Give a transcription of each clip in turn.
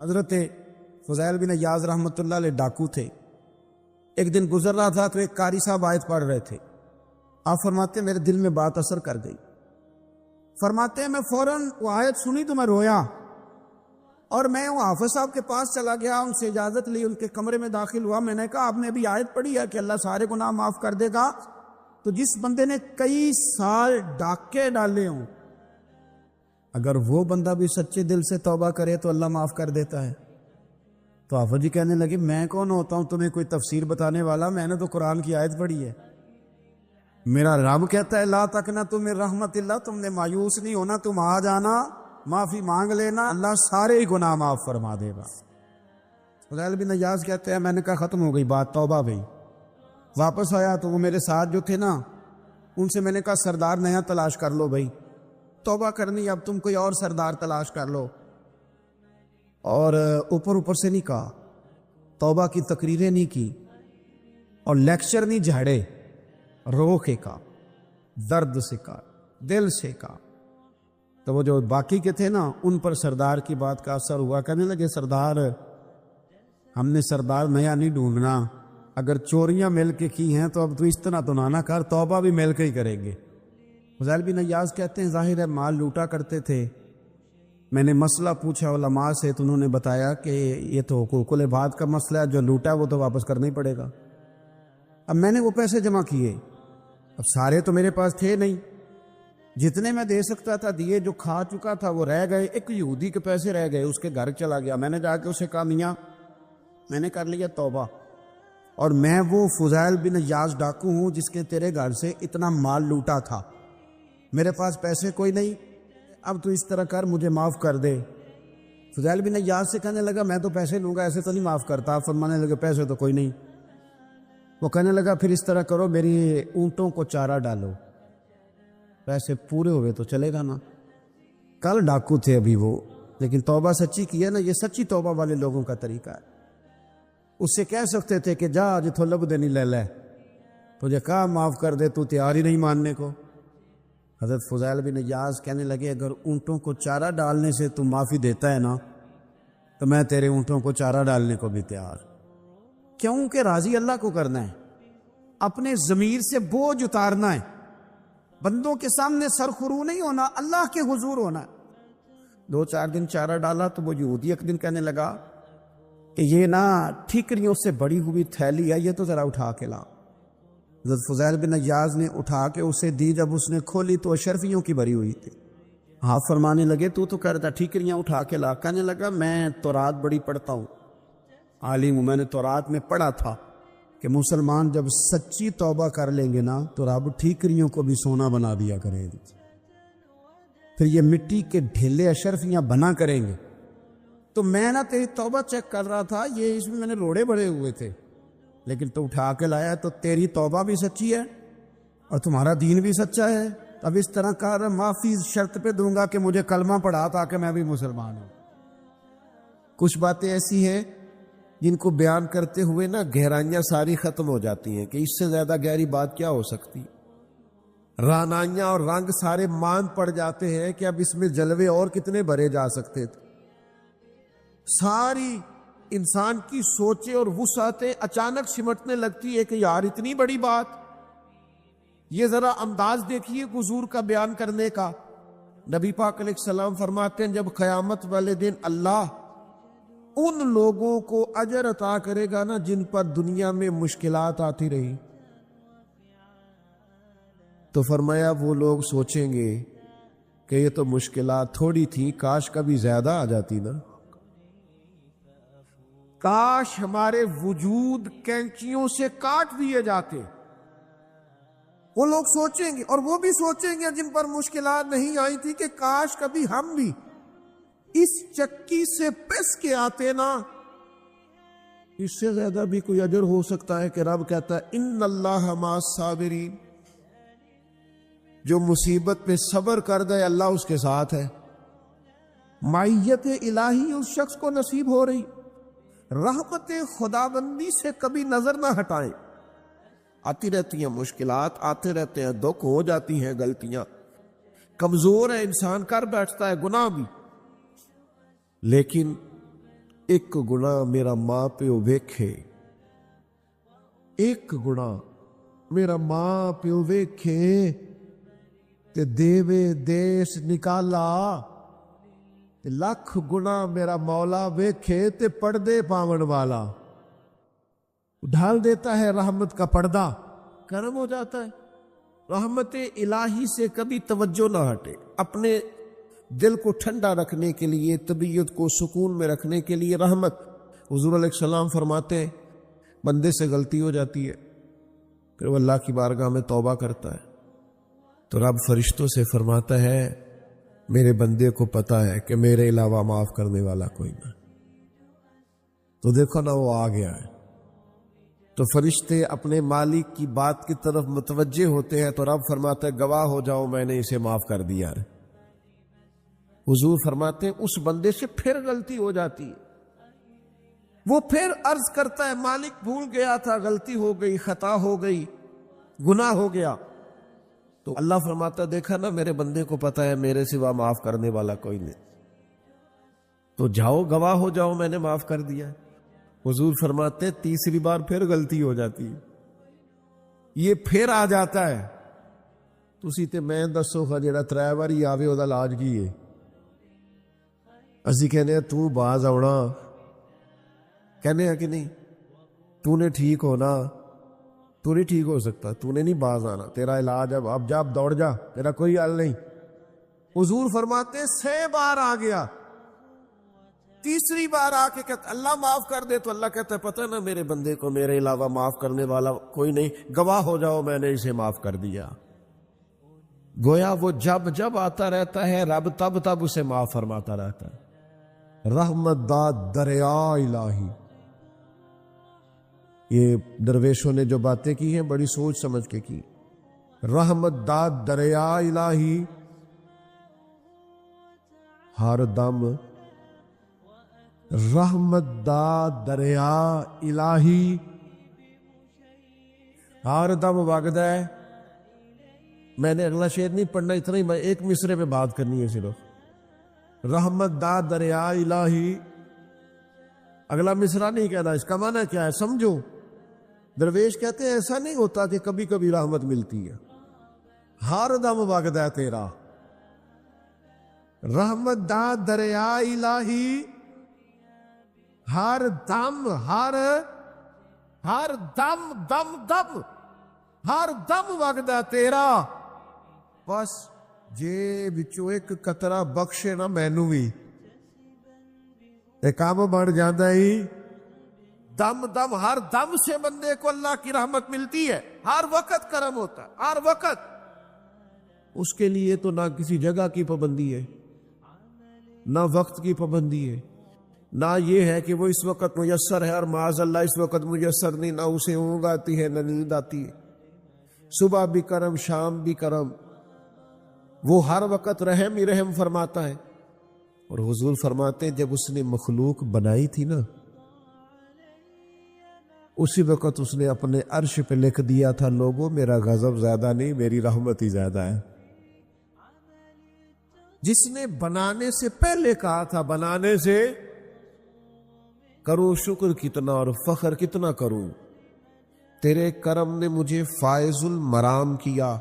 حضرت فضیل بن عیاض رحمۃ اللہ علیہ ڈاکو تھے. ایک دن گزر رہا تھا تو ایک قاری صاحب آیت پڑھ رہے تھے. آپ فرماتے ہیں میرے دل میں بات اثر کر گئی. فرماتے ہیں میں فوراً وہ آیت سنی تو میں رویا اور میں وہ حافظ صاحب کے پاس چلا گیا, ان سے اجازت لی, ان کے کمرے میں داخل ہوا. میں نے کہا آپ نے ابھی آیت پڑھی ہے کہ اللہ سارے گناہ معاف کر دے گا, تو جس بندے نے کئی سال ڈاکے ڈالے ہوں اگر وہ بندہ بھی سچے دل سے توبہ کرے تو اللہ معاف کر دیتا ہے. تو حافظ جی کہنے لگے میں کون ہوتا ہوں تمہیں کوئی تفسیر بتانے والا, میں نے تو قرآن کی آیت پڑھی ہے. میرا رب کہتا ہے لا تقنطوا من رحمت اللہ, تم نے مایوس نہیں ہونا, تم آ جانا, معافی مانگ لینا, اللہ سارے ہی گناہ معاف فرما دے گا. فضیل بن عیاض کہتے ہیں میں نے کہا ختم ہو گئی بات, توبہ بھئی. واپس آیا تو وہ میرے ساتھ جو تھے نا ان سے میں نے کہا سردار نیا تلاش کر لو بھائی, توبہ کرنی اب تم کوئی اور سردار تلاش کر لو. اور اوپر سے نہیں کہا, توبہ کی تقریریں نہیں کی اور لیکچر نہیں جھاڑے, رو کے کہا, درد سے کہا, دل سے کہا. تو وہ جو باقی کے تھے نا ان پر سردار کی بات کا اثر ہوا. کہنے لگے سردار ہم نے سردار نیا نہیں ڈھونڈنا, اگر چوریاں مل کے کی ہیں تو اب تو اس طرح تو نہ کر, توبہ بھی مل کے ہی کریں گے. فضیل بن عیاض کہتے ہیں ظاہر ہے مال لوٹا کرتے تھے. میں نے مسئلہ پوچھا علماء سے تو انہوں نے بتایا کہ یہ تو حقوق العباد کا مسئلہ ہے, جو لوٹا ہے وہ تو واپس کرنا ہی پڑے گا. اب میں نے وہ پیسے جمع کیے, اب سارے تو میرے پاس تھے نہیں, جتنے میں دے سکتا تھا دیے, جو کھا چکا تھا وہ رہ گئے. ایک یہودی کے پیسے رہ گئے, اس کے گھر چلا گیا. میں نے جا کے اسے کہا میاں میں نے کر لیا توبہ, اور میں وہ فضیل بن عیاض ڈاکو ہوں جس کے تیرے گھر سے اتنا مال لوٹا تھا, میرے پاس پیسے کوئی نہیں, اب تو اس طرح کر مجھے معاف کر دے. فضیل بن عیاض سے کہنے لگا میں تو پیسے لوں گا, ایسے تو نہیں معاف کرتا. فرمانے لگے پیسے تو کوئی نہیں. وہ کہنے لگا پھر اس طرح کرو میری اونٹوں کو چارہ ڈالو, پیسے پورے ہوئے تو چلے گا نا. کل ڈاکو تھے ابھی وہ, لیکن توبہ سچی کی ہے نا, یہ سچی توبہ والے لوگوں کا طریقہ ہے. اس سے کہہ سکتے تھے کہ جا جتھو لب دینی لے لے, تجھے کہا معاف کر دے, تو تیار ہی نہیں ماننے کو. حضرت فضیل بن عیاض کہنے لگے اگر اونٹوں کو چارہ ڈالنے سے تو معافی دیتا ہے نا تو میں تیرے اونٹوں کو چارہ ڈالنے کو بھی تیار. کیونکہ راضی اللہ کو کرنا ہے, اپنے ضمیر سے بوجھ اتارنا ہے, بندوں کے سامنے سرخرو نہیں ہونا, اللہ کے حضور ہونا ہے. 2-4 دن چارہ ڈالا تو وہ یہودی ایک دن کہنے لگا کہ یہ نا ٹھیکریوں سے بڑی ہوئی تھیلی ہے, یہ تو ذرا اٹھا کے لا. حضرت فضیل بن عیاض نے اٹھا کے اسے دی, جب اس نے کھولی تو اشرفیوں کی بھری ہوئی تھی. آپ فرمانے لگے تو کرتا ٹھیکریاں اٹھا کے لا. کہنے لگا میں تورات بڑی پڑھتا ہوں, عالم ہوں, میں نے تورات میں پڑھا تھا کہ مسلمان جب سچی توبہ کر لیں گے نا تو رب ٹھیکریوں کو بھی سونا بنا دیا کرے گا, پھر یہ مٹی کے ڈھیلے اشرفیاں بنا کریں گے. تو میں نا تیری توبہ چیک کر رہا تھا, یہ اس میں نے روڑے بھرے ہوئے تھے, لیکن تو اٹھا کے لایا تو تیری توبہ بھی سچی ہے اور تمہارا دین بھی سچا ہے. اب اس طرح کا معافی شرط پہ دوں گا کہ مجھے کلمہ پڑھا تاکہ میں بھی مسلمان ہوں. کچھ باتیں ایسی ہیں جن کو بیان کرتے ہوئے نا گہرائیاں ساری ختم ہو جاتی ہیں کہ اس سے زیادہ گہری بات کیا ہو سکتی. رانائیاں اور رنگ سارے مان پڑ جاتے ہیں کہ اب اس میں جلوے اور کتنے بھرے جا سکتے تھے. ساری انسان کی سوچیں اور وسعتیں اچانک سمٹنے لگتی ہے کہ یار اتنی بڑی بات. یہ ذرا انداز دیکھیے حضور کا بیان کرنے کا. نبی پاک علیہ السلام فرماتے ہیں جب قیامت والے دن اللہ ان لوگوں کو اجر عطا کرے گا نا جن پر دنیا میں مشکلات آتی رہی, تو فرمایا وہ لوگ سوچیں گے کہ یہ تو مشکلات تھوڑی تھی, کاش کبھی زیادہ آ جاتی نا, کاش ہمارے وجود کینچیوں سے کاٹ دیے جاتے. وہ لوگ سوچیں گے, اور وہ بھی سوچیں گے جن پر مشکلات نہیں آئی تھی کہ کاش کبھی ہم بھی اس چکی سے پس کے آتے نا. اس سے زیادہ بھی کوئی اجر ہو سکتا ہے کہ رب کہتا ہے ان اللہ مع الصابرین, جو مصیبت پہ صبر کر دے اللہ اس کے ساتھ ہے. معیت الہی اس شخص کو نصیب ہو رہی, رحمت خداوندی سے کبھی نظر نہ ہٹائیں. آتی رہتی ہیں مشکلات, آتے رہتے ہیں دکھ, ہو جاتی ہیں غلطیاں, کمزور ہے انسان, کر بیٹھتا ہے گناہ بھی, لیکن ایک گناہ میرا ماں پیو ویکھے، ایک گناہ میرا ماں پیو ویکھے تے دیوے دیس نکالا، تے لکھ گناہ میرا مولا ویکھے تے پردے پاون والا، ڈھال دیتا ہے رحمت کا پردہ، کرم ہو جاتا ہے۔ رحمت الہی سے کبھی توجہ نہ ہٹے، اپنے دل کو ٹھنڈا رکھنے کے لیے، طبیعت کو سکون میں رکھنے کے لیے رحمت۔ حضور علیہ السلام فرماتے ہیں بندے سے غلطی ہو جاتی ہے، پھر وہ اللہ کی بارگاہ میں توبہ کرتا ہے تو رب فرشتوں سے فرماتا ہے میرے بندے کو پتا ہے کہ میرے علاوہ معاف کرنے والا کوئی نہ، تو دیکھو نا وہ آ گیا ہے۔ تو فرشتے اپنے مالک کی بات کی طرف متوجہ ہوتے ہیں تو رب فرماتا ہے گواہ ہو جاؤ میں نے اسے معاف کر دیا ہے۔ حضور فرماتے ہیں اس بندے سے پھر غلطی ہو جاتی ہے، وہ پھر عرض کرتا ہے مالک بھول گیا تھا، غلطی ہو گئی، خطا ہو گئی، گناہ ہو گیا، تو اللہ فرماتا دیکھا نا میرے بندے کو پتا ہے میرے سوا معاف کرنے والا کوئی نہیں، تو جاؤ گواہ ہو جاؤ میں نے معاف کر دیا ہے۔ حضور فرماتے تیسری بار پھر غلطی ہو جاتی ہے، یہ پھر آ جاتا ہے، تسی تے میں دسو خا جڑا 3 واری آوے او دا علاج کی ہے؟ اسی کہنے ہیں تو باز آنا، کہنے ہیں کہ نہیں، تو نے ٹھیک ہونا، تو نہیں ٹھیک ہو سکتا، تو نے نہیں باز آنا، تیرا علاج اب جا، اب دوڑ جا، تیرا کوئی حل نہیں۔ حضور فرماتے 6 بار آ گیا، تیسری بار آ کے کہتا اللہ معاف کر دے، تو اللہ کہتا ہے پتہ نا میرے بندے کو میرے علاوہ معاف کرنے والا کوئی نہیں، گواہ ہو جاؤ میں نے اسے معاف کر دیا۔ گویا وہ جب جب آتا رہتا ہے رب تب تب اسے معاف فرماتا رہتا ہے۔ رحمت داد دریا الہی، یہ درویشوں نے جو باتیں کی ہیں بڑی سوچ سمجھ کے کی۔ رحمت داد دریا الہی، ہر دم رحمت دا دریا الہی، ہر دم وگدا ہے۔ میں نے اگلا شعر نہیں پڑھنا، اتنا ہی میں ایک مصرے پہ بات کرنی ہے صرف۔ رحمت دا دریا الہی، اگلا مصرع نہیں کہنا، اس کا معنی کیا ہے سمجھو۔ درویش کہتے ہیں ایسا نہیں ہوتا کہ کبھی کبھی رحمت ملتی ہے، ہر دم وگدا ہے تیرا۔ رحمت دا دریا الہی، ہر دم ہر دم دم دم ہر دم وگدا تیرا، بس جے بچوں ایک قطرہ بخشے نا مینوں بھی ایک کام بن جاتا ہی۔ دم دم ہر دم سے بندے کو اللہ کی رحمت ملتی ہے، ہر وقت کرم ہوتا ہے، ہر وقت۔ اس کے لیے تو نہ کسی جگہ کی پابندی ہے، نہ وقت کی پابندی ہے، نہ یہ ہے کہ وہ اس وقت میسر ہے اور معاذ اللہ اس وقت میسر نہیں، نہ اسے اونگ آتی ہے نہ نیند آتی ہے۔ صبح بھی کرم شام بھی کرم، وہ ہر وقت رحم ہی رحم فرماتا ہے۔ اور حضور فرماتے ہیں جب اس نے مخلوق بنائی تھی نا، اسی وقت اس نے اپنے عرش پہ لکھ دیا تھا لوگوں میرا غضب زیادہ نہیں میری رحمت ہی زیادہ ہے۔ جس نے بنانے سے پہلے کہا تھا بنانے سے کروں شکر کتنا اور فخر کتنا کروں، تیرے کرم نے مجھے فائز المرام کیا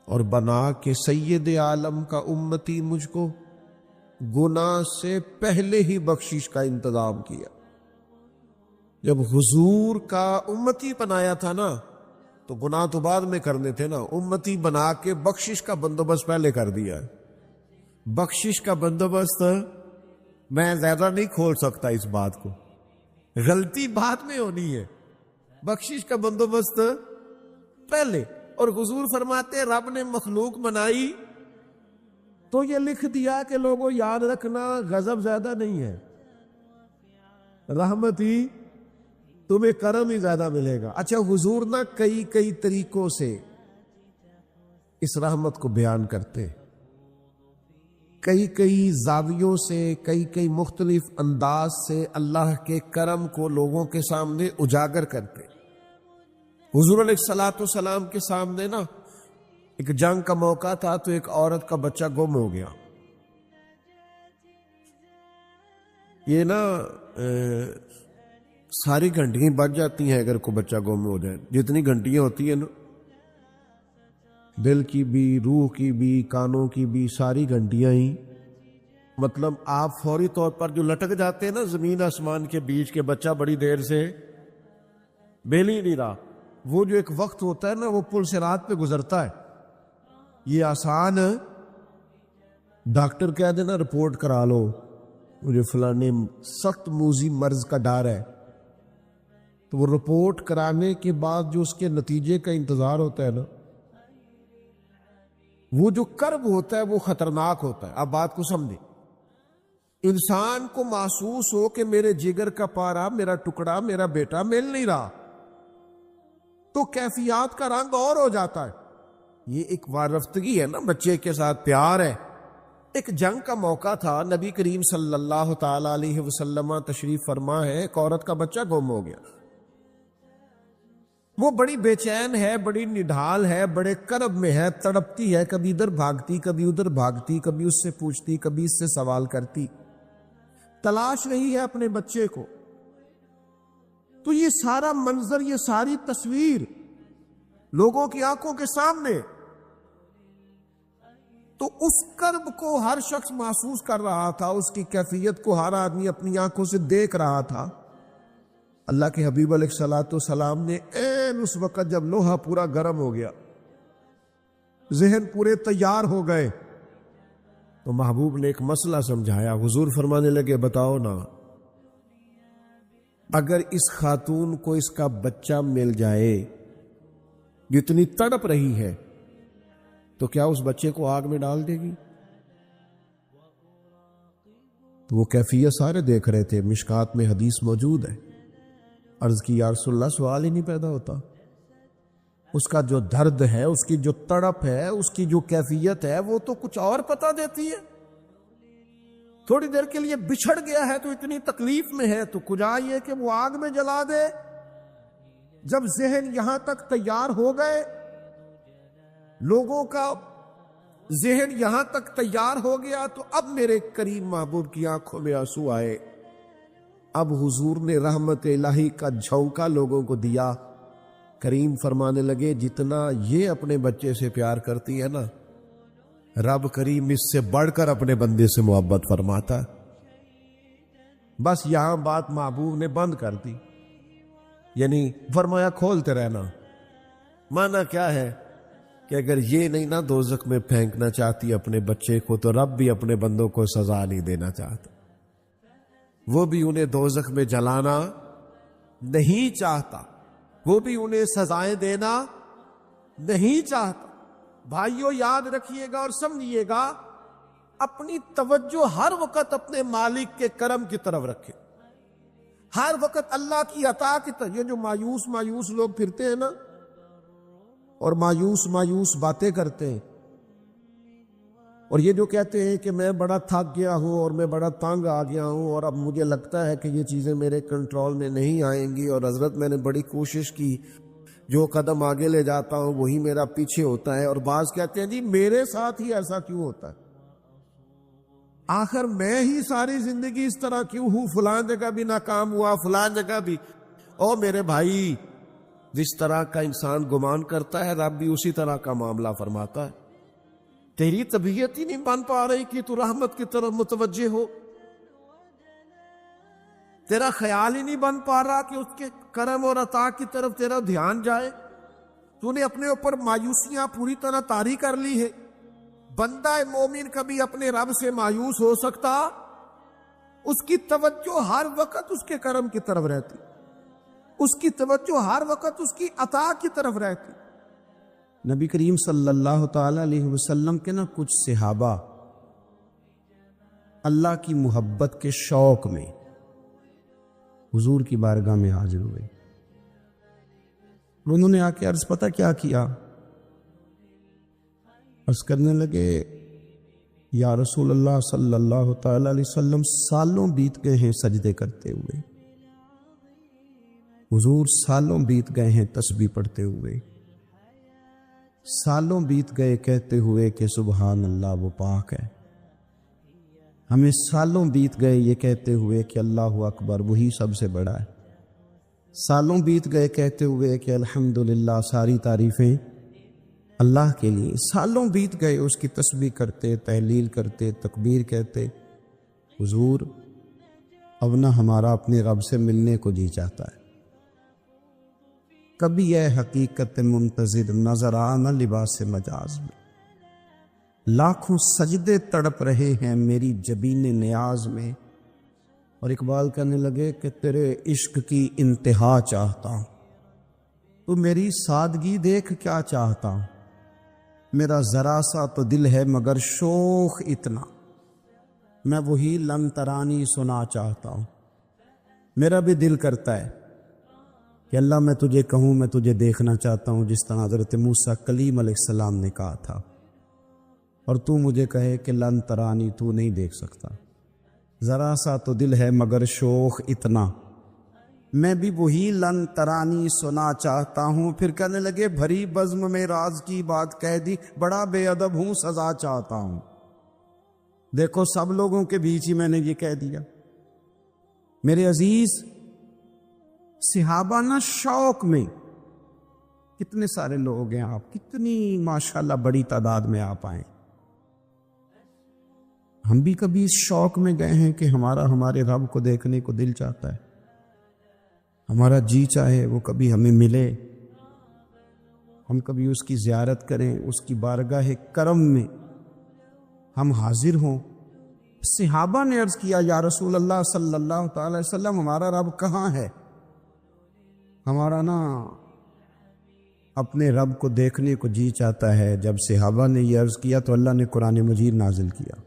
اور بنا کے سید عالم کا امتی مجھ کو گناہ سے پہلے ہی بخشش کا انتظام کیا۔ جب حضور کا امتی بنایا تھا نا تو گناہ تو بعد میں کرنے تھے نا، امتی بنا کے بخشش کا بندوبست پہلے کر دیا۔ بخشش کا بندوبست میں زیادہ نہیں کھول سکتا اس بات کو، غلطی بعد میں ہونی ہے، بخشش کا بندوبست پہلے۔ اور حضور فرماتے رب نے مخلوق بنائی تو یہ لکھ دیا کہ لوگوں یاد رکھنا غضب زیادہ نہیں ہے، رحمت ہی تمہیں کرم ہی زیادہ ملے گا۔ اچھا حضور نا کئی طریقوں سے اس رحمت کو بیان کرتے، کئی زاویوں سے، کئی مختلف انداز سے اللہ کے کرم کو لوگوں کے سامنے اجاگر کرتے۔ حضور علیہ الصلوۃ والسلام کے سامنے نا ایک جنگ کا موقع تھا تو ایک عورت کا بچہ گم ہو گیا، یہ نا ساری گھنٹیاں بچ جاتی ہیں اگر کوئی بچہ گم ہو جائے. جتنی گھنٹیاں ہوتی ہیں نا، دل کی بھی، روح کی بھی، کانوں کی بھی، ساری گھنٹیاں ہی، مطلب آپ فوری طور پر جو لٹک جاتے ہیں نا زمین آسمان کے بیچ کے، بچہ بڑی دیر سے بیل ہی نہیں رہا، وہ جو ایک وقت ہوتا ہے نا، وہ پل صراط پہ گزرتا ہے. یہ آسان ڈاکٹر کہہ دینا رپورٹ کرا لو، مجھے فلانے سخت موذی مرض کا ڈر ہے، تو وہ رپورٹ کرانے کے بعد جو اس کے نتیجے کا انتظار ہوتا ہے نا، وہ جو کرب ہوتا ہے وہ خطرناک ہوتا ہے. آپ بات کو سمجھیں. انسان کو محسوس ہو کہ میرے جگر کا پارا، میرا ٹکڑا، میرا بیٹا مل نہیں رہا، تو کیفیات کا رنگ اور ہو جاتا ہے. یہ ایک وارفتگی ہے نا، بچے کے ساتھ پیار ہے. ایک جنگ کا موقع تھا، نبی کریم صلی اللہ تعالی علیہ وسلم تشریف فرما ہے، ایک عورت کا بچہ گم ہو گیا. وہ بڑی بے چین ہے، بڑی نڈھال ہے، بڑے کرب میں ہے، تڑپتی ہے، کبھی ادھر بھاگتی، کبھی ادھر بھاگتی، کبھی اس سے پوچھتی، کبھی اس سے سوال کرتی، تلاش رہی ہے اپنے بچے کو. تو یہ سارا منظر، یہ ساری تصویر لوگوں کی آنکھوں کے سامنے، تو اس کرب کو ہر شخص محسوس کر رہا تھا، اس کی کیفیت کو ہر آدمی اپنی آنکھوں سے دیکھ رہا تھا. اللہ کے حبیب علیہ الصلوۃ والسلام نے عین اس وقت جب لوہا پورا گرم ہو گیا، ذہن پورے تیار ہو گئے، تو محبوب نے ایک مسئلہ سمجھایا. حضور فرمانے لگے بتاؤ نا، اگر اس خاتون کو اس کا بچہ مل جائے جتنی تڑپ رہی ہے، تو کیا اس بچے کو آگ میں ڈال دے گی؟ تو وہ کیفیت سارے دیکھ رہے تھے، مشکات میں حدیث موجود ہے. عرض کی یا رسول اللہ، سوال ہی نہیں پیدا ہوتا. اس کا جو درد ہے، اس کی جو تڑپ ہے، اس کی جو کیفیت ہے، وہ تو کچھ اور پتہ دیتی ہے. تھوڑی دیر کے لیے بچھڑ گیا ہے تو اتنی تکلیف میں ہے، تو کجا یہ کہ وہ آگ میں جلا دے. جب ذہن یہاں تک تیار ہو گئے، لوگوں کا ذہن یہاں تک تیار ہو گیا، تو اب میرے کریم محبوب کی آنکھوں میں آنسو آئے. اب حضور نے رحمت الہی کا جھونکا لوگوں کو دیا. کریم فرمانے لگے جتنا یہ اپنے بچے سے پیار کرتی ہے نا، رب کریم اس سے بڑھ کر اپنے بندے سے محبت فرماتا. بس یہاں بات محبوب نے بند کر دی، یعنی فرمایا کھولتے رہنا. مانا کیا ہے کہ اگر یہ نہیں نا دوزخ میں پھینکنا چاہتی اپنے بچے کو، تو رب بھی اپنے بندوں کو سزا نہیں دینا چاہتا، وہ بھی انہیں دوزخ میں جلانا نہیں چاہتا، وہ بھی انہیں سزائیں دینا نہیں چاہتا. بھائیو یاد رکھیے گا اور سمجھیے گا، اپنی توجہ ہر وقت اپنے مالک کے کرم کی طرف رکھے، ہر وقت اللہ کی عطا کی طرف. یہ جو مایوس لوگ پھرتے ہیں نا، اور مایوس باتیں کرتے ہیں، اور یہ جو کہتے ہیں کہ میں بڑا تھک گیا ہوں اور میں بڑا تنگ آ گیا ہوں، اور اب مجھے لگتا ہے کہ یہ چیزیں میرے کنٹرول میں نہیں آئیں گی، اور حضرت میں نے بڑی کوشش کی، جو قدم آگے لے جاتا ہوں وہی میرا پیچھے ہوتا ہے. اور بعض کہتے ہیں جی میرے ساتھ ہی ایسا کیوں ہوتا ہے، آخر میں ہی ساری زندگی اس طرح کیوں ہوں، فلاں جگہ بھی ناکام ہوا، فلاں جگہ بھی. او میرے بھائی، جس طرح کا انسان گمان کرتا ہے، رب بھی اسی طرح کا معاملہ فرماتا ہے. تیری طبیعت ہی نہیں بن پا رہی کہ تو رحمت کی طرف متوجہ ہو، تیرا خیال ہی نہیں بن پا رہا کہ اس کے کرم اور عطا کی طرف تیرا دھیان جائے. تو نے اپنے اوپر مایوسیاں پوری طرح طاری کر لی ہے. بندہ مومن کبھی اپنے رب سے مایوس ہو سکتا؟ اس کی توجہ ہر وقت اس کے کرم کی طرف رہتی، اس کی توجہ ہر وقت اس کی عطا کی طرف رہتی. نبی کریم صلی اللہ تعالی علیہ وسلم کے نا کچھ صحابہ اللہ کی محبت کے شوق میں حضور کی بارگاہ میں حاضر ہوئے. انہوں نے آ کے عرض پتہ کیا کیا؟ عرض کرنے لگے یا رسول اللہ صلی اللہ تعالی علیہ وسلم، سالوں بیت گئے ہیں سجدے کرتے ہوئے، حضور سالوں بیت گئے ہیں تسبیح پڑھتے ہوئے، سالوں بیت گئے کہتے ہوئے کہ سبحان اللہ وہ پاک ہے، ہمیں سالوں بیت گئے یہ کہتے ہوئے کہ اللہ اکبر وہی سب سے بڑا ہے، سالوں بیت گئے کہتے ہوئے کہ الحمدللہ ساری تعریفیں اللہ کے لیے، سالوں بیت گئے اس کی تسبیح کرتے، تحلیل کرتے، تکبیر کہتے۔ حضور اب نہ ہمارا اپنے رب سے ملنے کو جی چاہتا ہے، کبھی اے حقیقت منتظر نظر آنا لباس مجاز میں، لاکھوں سجدے تڑپ رہے ہیں میری جبین نیاز میں۔ اور اقبال کہنے لگے کہ تیرے عشق کی انتہا چاہتا ہوں، تو میری سادگی دیکھ کیا چاہتا ہوں، میرا ذرا سا تو دل ہے مگر شوق اتنا، میں وہی لن ترانی سنا چاہتا ہوں۔ میرا بھی دل کرتا ہے کہ اللہ میں تجھے کہوں میں تجھے دیکھنا چاہتا ہوں، جس طرح حضرت موسیٰ کلیم علیہ السلام نے کہا تھا، اور تو مجھے کہے کہ لن ترانی تو نہیں دیکھ سکتا، ذرا سا تو دل ہے مگر شوق اتنا، میں بھی وہی لن ترانی سنا چاہتا ہوں۔ پھر کہنے لگے بھری بزم میں راز کی بات کہہ دی، بڑا بے ادب ہوں سزا چاہتا ہوں۔ دیکھو سب لوگوں کے بیچ ہی میں نے یہ کہہ دیا۔ میرے عزیز صحابہ نا شوق میں، کتنے سارے لوگ ہیں آپ، کتنی ماشاءاللہ بڑی تعداد میں آپ آئیں، ہم بھی کبھی اس شوق میں گئے ہیں کہ ہمارے رب کو دیکھنے کو دل چاہتا ہے، ہمارا جی چاہے وہ کبھی ہمیں ملے، ہم کبھی اس کی زیارت کریں، اس کی بارگاہ کرم میں ہم حاضر ہوں۔ صحابہ نے عرض کیا یا رسول اللہ صلی اللہ تعالی وسلم ہمارا رب کہاں ہے؟ ہمارا نا اپنے رب کو دیکھنے کو جی چاہتا ہے۔ جب صحابہ نے یہ عرض کیا تو اللہ نے قرآن مجید نازل کیا،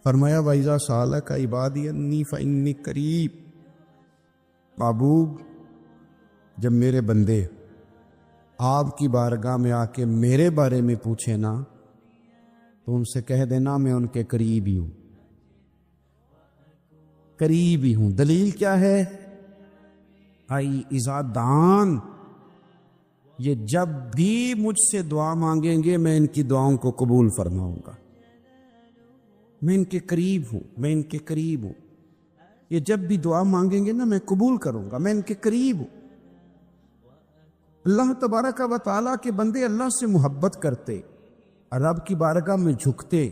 فرمایا وَإِذَا سَأَلَكَ عِبَادِي أَنِّي فَإِنِّي قَرِيبٌ، محبوب جب میرے بندے آپ کی بارگاہ میں آ کے میرے بارے میں پوچھے نا تو ان سے کہہ دینا میں ان کے قریب ہی ہوں، قریب ہی ہوں۔ دلیل کیا ہے؟ آئی اذا دان، یہ جب بھی مجھ سے دعا مانگیں گے میں ان کی دعاؤں کو قبول فرماؤں گا، میں ان کے قریب ہوں، میں ان کے قریب ہوں۔ یہ جب بھی دعا مانگیں گے نا میں قبول کروں گا، میں ان کے قریب ہوں۔ اللہ تبارک و تعالیٰ کے بندے اللہ سے محبت کرتے، رب کی بارگاہ میں جھکتے،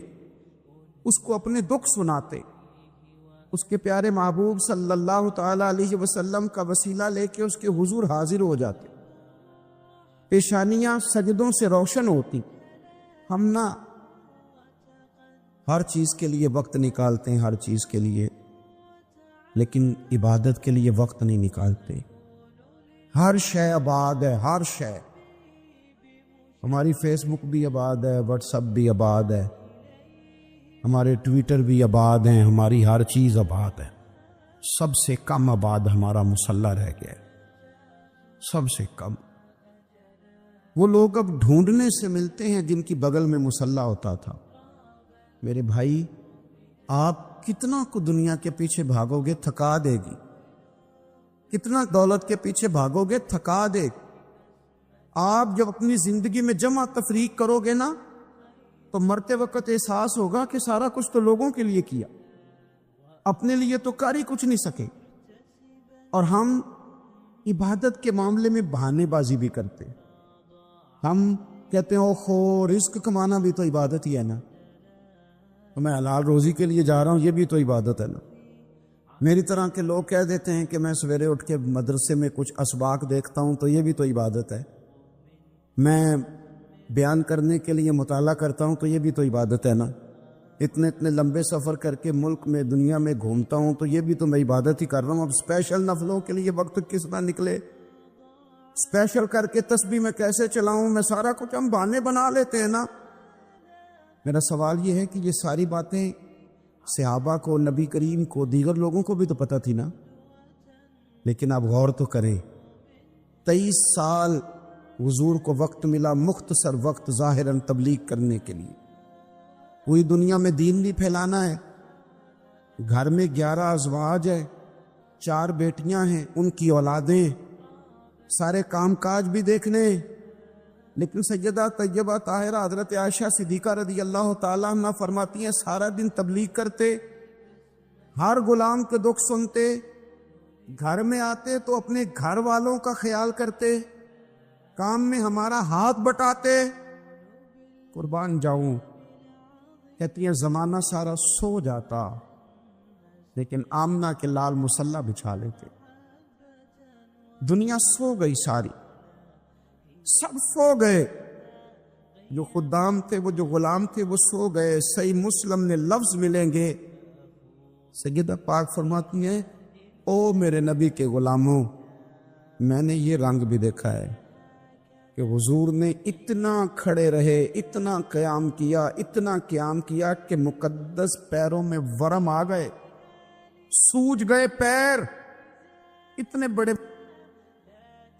اس کو اپنے دکھ سناتے، اس کے پیارے محبوب صلی اللہ تعالی علیہ وسلم کا وسیلہ لے کے اس کے حضور حاضر ہو جاتے، پیشانیاں سجدوں سے روشن ہوتی۔ ہم نہ ہر چیز کے لیے وقت نکالتے ہیں، ہر چیز کے لیے، لیکن عبادت کے لیے وقت نہیں نکالتے۔ ہر شے آباد ہے، ہر شے، ہماری فیس بک بھی آباد ہے، واٹس ایپ بھی آباد ہے، ہمارے ٹویٹر بھی آباد ہیں، ہماری ہر چیز آباد ہے۔ سب سے کم آباد ہمارا مصلی رہ گیا ہے، سب سے کم۔ وہ لوگ اب ڈھونڈنے سے ملتے ہیں جن کی بغل میں مصلی ہوتا تھا۔ میرے بھائی آپ کتنا کو دنیا کے پیچھے بھاگو گے تھکا دے گی، کتنا دولت کے پیچھے بھاگو گے تھکا دے گی۔ آپ جب اپنی زندگی میں جمع تفریق کرو گے نا تو مرتے وقت احساس ہوگا کہ سارا کچھ تو لوگوں کے لیے کیا، اپنے لیے تو کر ہی کچھ نہیں سکے۔ اور ہم عبادت کے معاملے میں بہانے بازی بھی کرتے، ہم کہتے ہیں اوہو رزق کمانا بھی تو عبادت ہی ہے نا، تو میں حلال روزی کے لیے جا رہا ہوں، یہ بھی تو عبادت ہے نا۔ میری طرح کے لوگ کہہ دیتے ہیں کہ میں سویرے اٹھ کے مدرسے میں کچھ اسباق دیکھتا ہوں تو یہ بھی تو عبادت ہے، میں بیان کرنے کے لیے مطالعہ کرتا ہوں تو یہ بھی تو عبادت ہے نا، اتنے لمبے سفر کر کے ملک میں دنیا میں گھومتا ہوں تو یہ بھی تو میں عبادت ہی کر رہا ہوں۔ اب اسپیشل نفلوں کے لیے وقت کس طرح نکلے، اسپیشل کر کے تسبیح میں کیسے چلاؤں، میں سارا کچھ ہم بہانے بنا لیتے ہیں نا۔ میرا سوال یہ ہے کہ یہ ساری باتیں صحابہ کو، نبی کریم کو، دیگر لوگوں کو بھی تو پتہ تھی نا، لیکن آپ غور تو کریں 23 سال حضور کو وقت ملا، مختصر وقت ظاہراً تبلیغ کرنے کے لیے، پوری دنیا میں دین بھی پھیلانا ہے۔ گھر میں 11 ازواج ہیں، 4 بیٹیاں ہیں، ان کی اولادیں، سارے کام کاج بھی دیکھنے، لیکن سیدہ طیبہ طاہرہ حضرت عائشہ صدیقہ رضی اللہ تعالیٰ عنہ فرماتی ہیں سارا دن تبلیغ کرتے، ہر غلام کے دکھ سنتے، گھر میں آتے تو اپنے گھر والوں کا خیال کرتے، کام میں ہمارا ہاتھ بٹاتے، قربان جاؤں، کہتی ہیں زمانہ سارا سو جاتا لیکن آمنہ کے لال مصلی بچھا لیتے۔ دنیا سو گئی ساری، سب سو گئے، جو خدام تھے، وہ جو غلام تھے، وہ سو گئے۔ صحیح مسلم میں لفظ ملیں گے، سیدہ پاک فرماتی ہیں او میرے نبی کے غلاموں، میں نے یہ رنگ بھی دیکھا ہے کہ حضور نے اتنا کھڑے رہے، اتنا قیام کیا، اتنا قیام کیا کہ مقدس پیروں میں ورم آ گئے، سوج گئے پیر، اتنے بڑے۔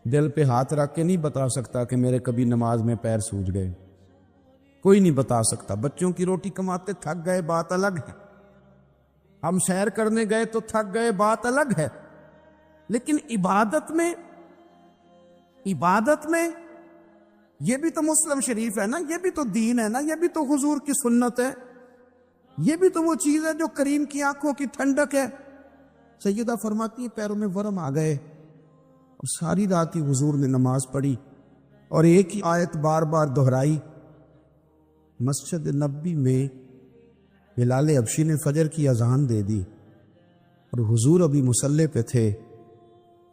دل پہ ہاتھ رکھ کے نہیں بتا سکتا کہ میرے کبھی نماز میں پیر سوج گئے، کوئی نہیں بتا سکتا۔ بچوں کی روٹی کماتے تھک گئے بات الگ ہے، ہم سیر کرنے گئے تو تھک گئے بات الگ ہے، لیکن عبادت میں یہ بھی تو مسلم شریف ہے نا، یہ بھی تو دین ہے نا، یہ بھی تو حضور کی سنت ہے، یہ بھی تو وہ چیز ہے جو کریم کی آنکھوں کی ٹھنڈک ہے۔ سیدہ فرماتی ہے پیروں میں ورم آ گئے، اور ساری رات ہی حضور نے نماز پڑھی اور ایک ہی آیت بار بار دہرائی۔ مسجد نبوی میں بلال حبشی نے فجر کی اذان دے دی اور حضور ابھی مصلی پہ تھے،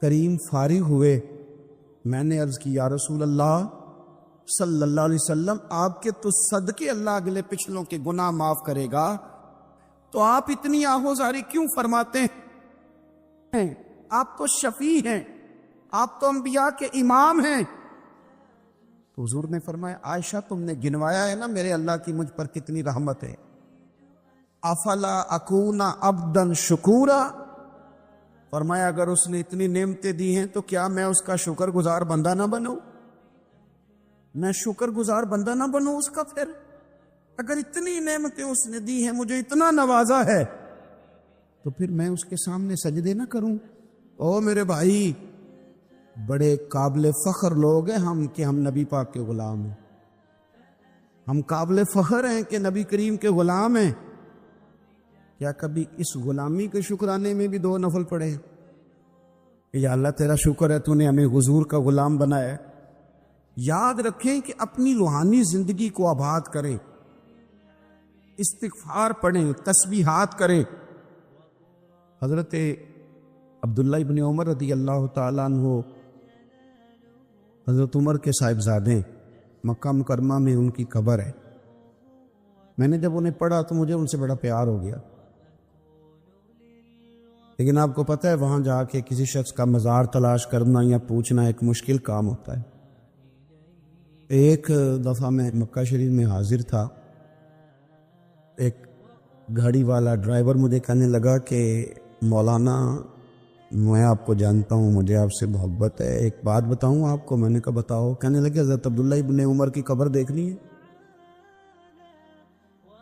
کریم فارغ ہوئے، میں نے عرض کی یا رسول اللہ صلی اللہ علیہ وسلم، آپ کے تو صدقے اللہ اگلے پچھلوں کے گناہ معاف کرے گا، تو آپ اتنی آہوزاری کیوں فرماتے ہیں؟ آپ تو شفیع ہیں، آپ تو انبیاء کے امام ہیں۔ تو حضور نے فرمایا عائشہ تم نے گنوایا ہے نا میرے اللہ کی مجھ پر کتنی رحمت ہے، افلا اکون عبدا شکورا، فرمایا اگر اس نے اتنی نعمتیں دی ہیں تو کیا میں اس کا شکر گزار بندہ نہ بنوں؟ میں شکر گزار بندہ نہ بنوں اس کا؟ پھر اگر اتنی نعمتیں اس نے دی ہیں، مجھے اتنا نوازا ہے، تو پھر میں اس کے سامنے سجدے نہ کروں؟ او میرے بھائی، بڑے قابل فخر لوگ ہیں ہم کہ ہم نبی پاک کے غلام ہیں، ہم قابل فخر ہیں کہ نبی کریم کے غلام ہیں۔ کیا کبھی اس غلامی کے شکرانے میں بھی 2 نفل پڑھے ہیں کہ یا اللہ تیرا شکر ہے تو نے ہمیں حضور کا غلام بنایا ہے؟ یاد رکھیں کہ اپنی روحانی زندگی کو آباد کریں، استغفار پڑھیں، تسبیحات کریں۔ حضرت عبداللہ ابن عمر رضی اللہ تعالیٰ عنہ حضرت عمر کے صاحبزادے، مکہ مکرمہ میں ان کی قبر ہے۔ میں نے جب انہیں پڑھا تو مجھے ان سے بڑا پیار ہو گیا، لیکن آپ کو پتہ ہے وہاں جا کے کسی شخص کا مزار تلاش کرنا یا پوچھنا ایک مشکل کام ہوتا ہے۔ ایک دفعہ میں مکہ شریف میں حاضر تھا، ایک گاڑی والا ڈرائیور مجھے کہنے لگا کہ مولانا میں آپ کو جانتا ہوں، مجھے آپ سے محبت ہے، ایک بات بتاؤں آپ کو؟ میں نے کہا بتاؤ۔ کہنے لگے حضرت عبداللہ ابن عمر کی قبر دیکھنی ہے۔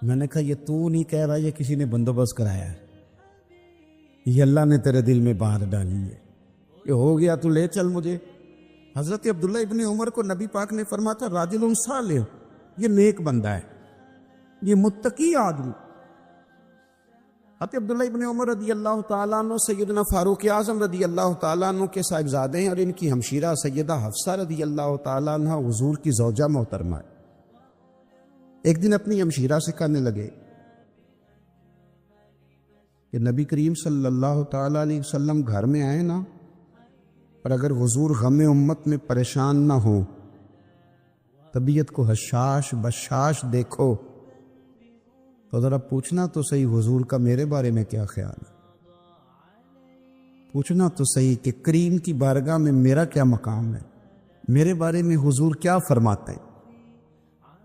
میں نے کہا یہ تو نہیں کہہ رہا، یہ کسی نے بندوبست کرایا ہے، یہ اللہ نے تیرے دل میں بات ڈالی ہے، یہ ہو گیا تو لے چل مجھے۔ حضرت عبداللہ ابن عمر کو نبی پاک نے فرمایا تھا راجل صالح، یہ نیک بندہ ہے، یہ متقی آدمی۔ حضرت عبداللہ ابن عمر رضی اللہ تعالیٰ عنہ سیدنا فاروق اعظم رضی اللہ تعالیٰ عنہ کے صاحبزادے ہیں، اور ان کی ہمشیرہ سیدہ حفصہ رضی اللہ تعالیٰ عنہ حضور کی زوجہ محترمہ ہے۔ ایک دن اپنی ہمشیرہ سے کہنے لگے کہ نبی کریم صلی اللہ تعالیٰ علیہ وسلم گھر میں آئے نا، اور اگر حضور غم امت میں پریشان نہ ہو، طبیعت کو حشاش بشاش دیکھو، تو ذرا پوچھنا تو صحیح حضور کا میرے بارے میں کیا خیال ہے، پوچھنا تو صحیح کہ کریم کی بارگاہ میں میرا کیا مقام ہے، میرے بارے میں حضور کیا فرماتے ہیں۔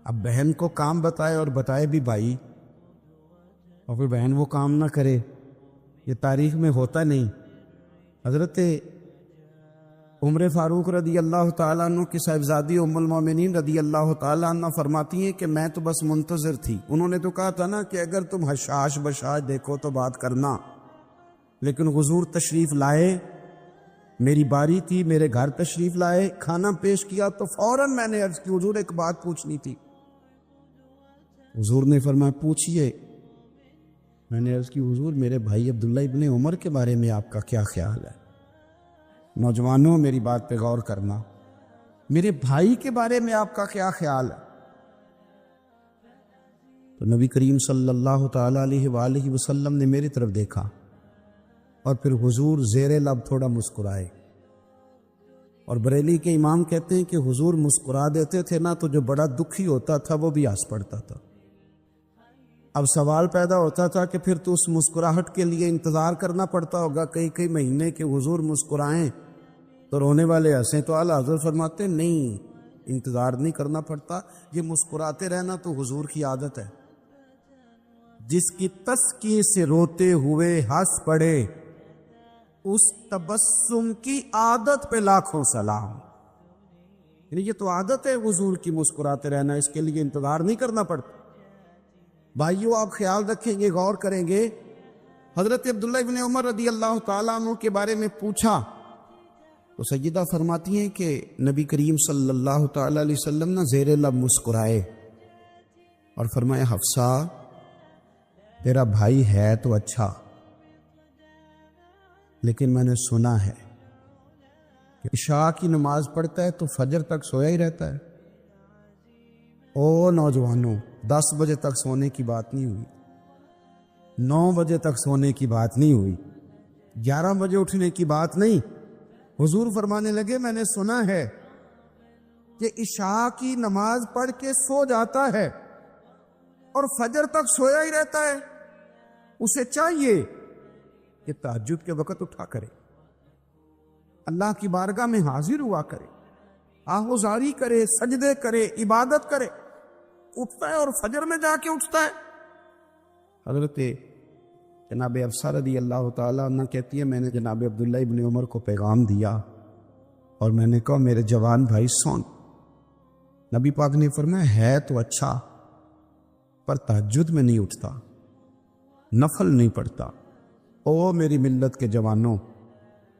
اب بہن کو کام بتائے، اور بتائے بھی بھائی، اور پھر بہن وہ کام نہ کرے، یہ تاریخ میں ہوتا نہیں۔ حضرت عمر فاروق رضی اللہ تعالیٰ عنہ کی صاحبزادی ام المومنین رضی اللہ تعالیٰ عنہ فرماتی ہیں کہ میں تو بس منتظر تھی، انہوں نے تو کہا تھا نا کہ اگر تم حشاش بشاش دیکھو تو بات کرنا، لیکن حضور تشریف لائے میری باری تھی، میرے گھر تشریف لائے، کھانا پیش کیا تو فوراً میں نے عرض کی حضور ایک بات پوچھنی تھی۔ حضور نے فرمایا پوچھئے۔ میں نے عرض کی حضور میرے بھائی عبداللہ ابن عمر کے بارے میں آپ کا کیا خیال ہے؟ نوجوانوں میری بات پہ غور کرنا، میرے بھائی کے بارے میں آپ کا کیا خیال ہے؟ تو نبی کریم صلی اللہ تعالیٰ علیہ وآلہ وسلم نے میری طرف دیکھا اور پھر حضور زیر لب تھوڑا مسکرائے، اور بریلی کے امام کہتے ہیں کہ حضور مسکرا دیتے تھے نا تو جو بڑا دکھی ہوتا تھا وہ بھی ہنس پڑتا تھا۔ اب سوال پیدا ہوتا تھا کہ پھر تو اس مسکراہٹ کے لیے انتظار کرنا پڑتا ہوگا کئی مہینے کہ حضور مسکرائیں تو رونے والے ہنسیں، تو اعلیٰ حضرت فرماتے نہیں، انتظار نہیں کرنا پڑتا، یہ مسکراتے رہنا تو حضور کی عادت ہے۔ جس کی تسکیے سے روتے ہوئے ہنس پڑے اس تبسم کی عادت پہ لاکھوں سلام۔ یعنی یہ تو عادت ہے حضور کی مسکراتے رہنا، اس کے لیے انتظار نہیں کرنا پڑتا۔ بھائیو آپ خیال رکھیں گے، غور کریں گے، حضرت عبداللہ ابن عمر رضی اللہ تعالیٰ عنہ کے بارے میں پوچھا تو سیدہ فرماتی ہیں کہ نبی کریم صلی اللہ تعالیٰ علیہ وسلم نے زیر لب مسکرائے اور فرمایا حفصہ تیرا بھائی ہے تو اچھا، لیکن میں نے سنا ہے کہ عشاء کی نماز پڑھتا ہے تو فجر تک سویا ہی رہتا ہے۔ او نوجوانوں، 10 بجے تک سونے کی بات نہیں ہوئی، 9 بجے تک سونے کی بات نہیں ہوئی، 11 بجے اٹھنے کی بات نہیں۔ حضور فرمانے لگے میں نے سنا ہے کہ عشاء کی نماز پڑھ کے سو جاتا ہے اور فجر تک سویا ہی رہتا ہے، اسے چاہیے کہ تہجد کے وقت اٹھا کرے، اللہ کی بارگاہ میں حاضر ہوا کرے، آہوزاری کرے، سجدے کرے، عبادت کرے۔ اٹھتا ہے اور فجر میں جا کے اٹھتا ہے۔ حضرت جناب حفصہ رضی اللہ تعالیٰ عنہ کہتی ہے میں نے جناب عبداللہ ابن عمر کو پیغام دیا اور میں نے کہا میرے جوان بھائی سون۔ نبی پاک نے فرمایا ہے تو اچھا پر تہجد میں نہیں اٹھتا، نفل نہیں پڑھتا۔ او میری ملت کے جوانوں،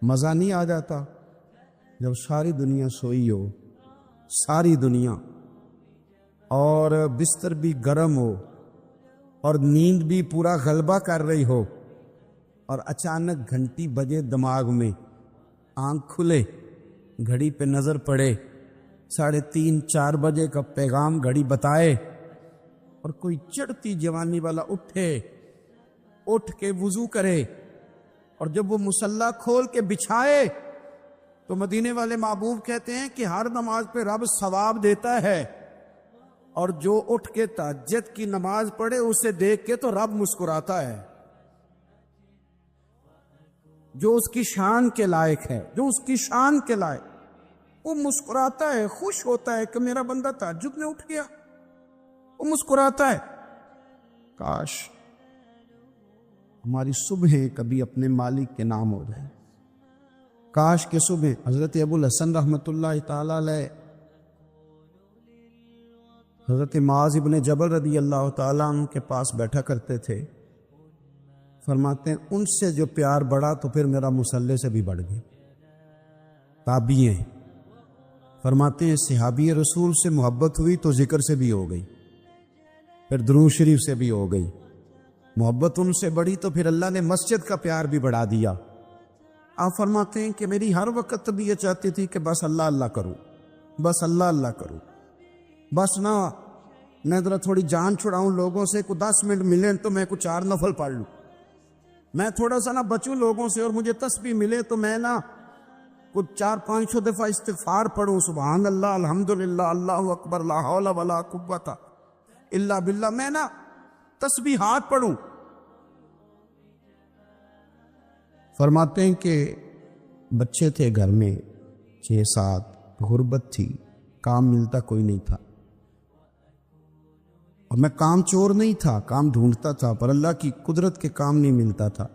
مزہ نہیں آ جاتا جب ساری دنیا سوئی ہو، ساری دنیا، اور بستر بھی گرم ہو اور نیند بھی پورا غلبہ کر رہی ہو، اور اچانک گھنٹی بجے دماغ میں، آنکھ کھلے، گھڑی پہ نظر پڑے، 3:30 4 بجے کا پیغام گھڑی بتائے، اور کوئی چڑھتی جوانی والا اٹھ کے وضو کرے، اور جب وہ مصلی کھول کے بچھائے تو مدینے والے محبوب کہتے ہیں کہ ہر نماز پہ رب ثواب دیتا ہے، اور جو اٹھ کے تہجد کی نماز پڑھے اسے دیکھ کے تو رب مسکراتا ہے، جو اس کی شان کے لائق ہے، جو اس کی شان کے لائق، وہ مسکراتا ہے، خوش ہوتا ہے کہ میرا بندہ تہجد میں اٹھ گیا، وہ مسکراتا ہے۔ کاش ہماری صبح کبھی اپنے مالک کے نام ہو جائے، کاش کہ صبح حضرت ابو الحسن رحمۃ اللہ تعالی علیہ حضرت معاذ ابن جبل رضی اللہ تعالیٰ عنہ کے پاس بیٹھا کرتے تھے، فرماتے ہیں ان سے جو پیار بڑھا تو پھر میرا مصلی سے بھی بڑھ گیا۔ تابعی ہیں، فرماتے ہیں صحابی رسول سے محبت ہوئی تو ذکر سے بھی ہو گئی، پھر درود شریف سے بھی ہو گئی، محبت ان سے بڑھی تو پھر اللہ نے مسجد کا پیار بھی بڑھا دیا۔ آپ فرماتے ہیں کہ میری ہر وقت طبیعت چاہتی تھی کہ بس اللہ اللہ کروں، بس اللہ اللہ کروں، بس نہ میں ذرا تھوڑی جان چھڑاؤں لوگوں سے، کوئی 10 منٹ ملیں تو میں کچھ 4 نفل پڑھ لوں، میں تھوڑا سا نہ بچوں لوگوں سے، اور مجھے تسبیح ملے تو میں نہ کچھ 400-500 دفعہ استغفار پڑھوں، سبحان اللہ، الحمدللہ، اللہ اکبر، لا حول ولا قوت الا باللہ، میں نہ تسبیحات پڑھوں۔ فرماتے ہیں کہ بچے تھے گھر میں 6-7، غربت تھی، کام ملتا کوئی نہیں تھا، اور میں کام چور نہیں تھا، کام ڈھونڈتا تھا، پر اللہ کی قدرت کے کام نہیں ملتا تھا۔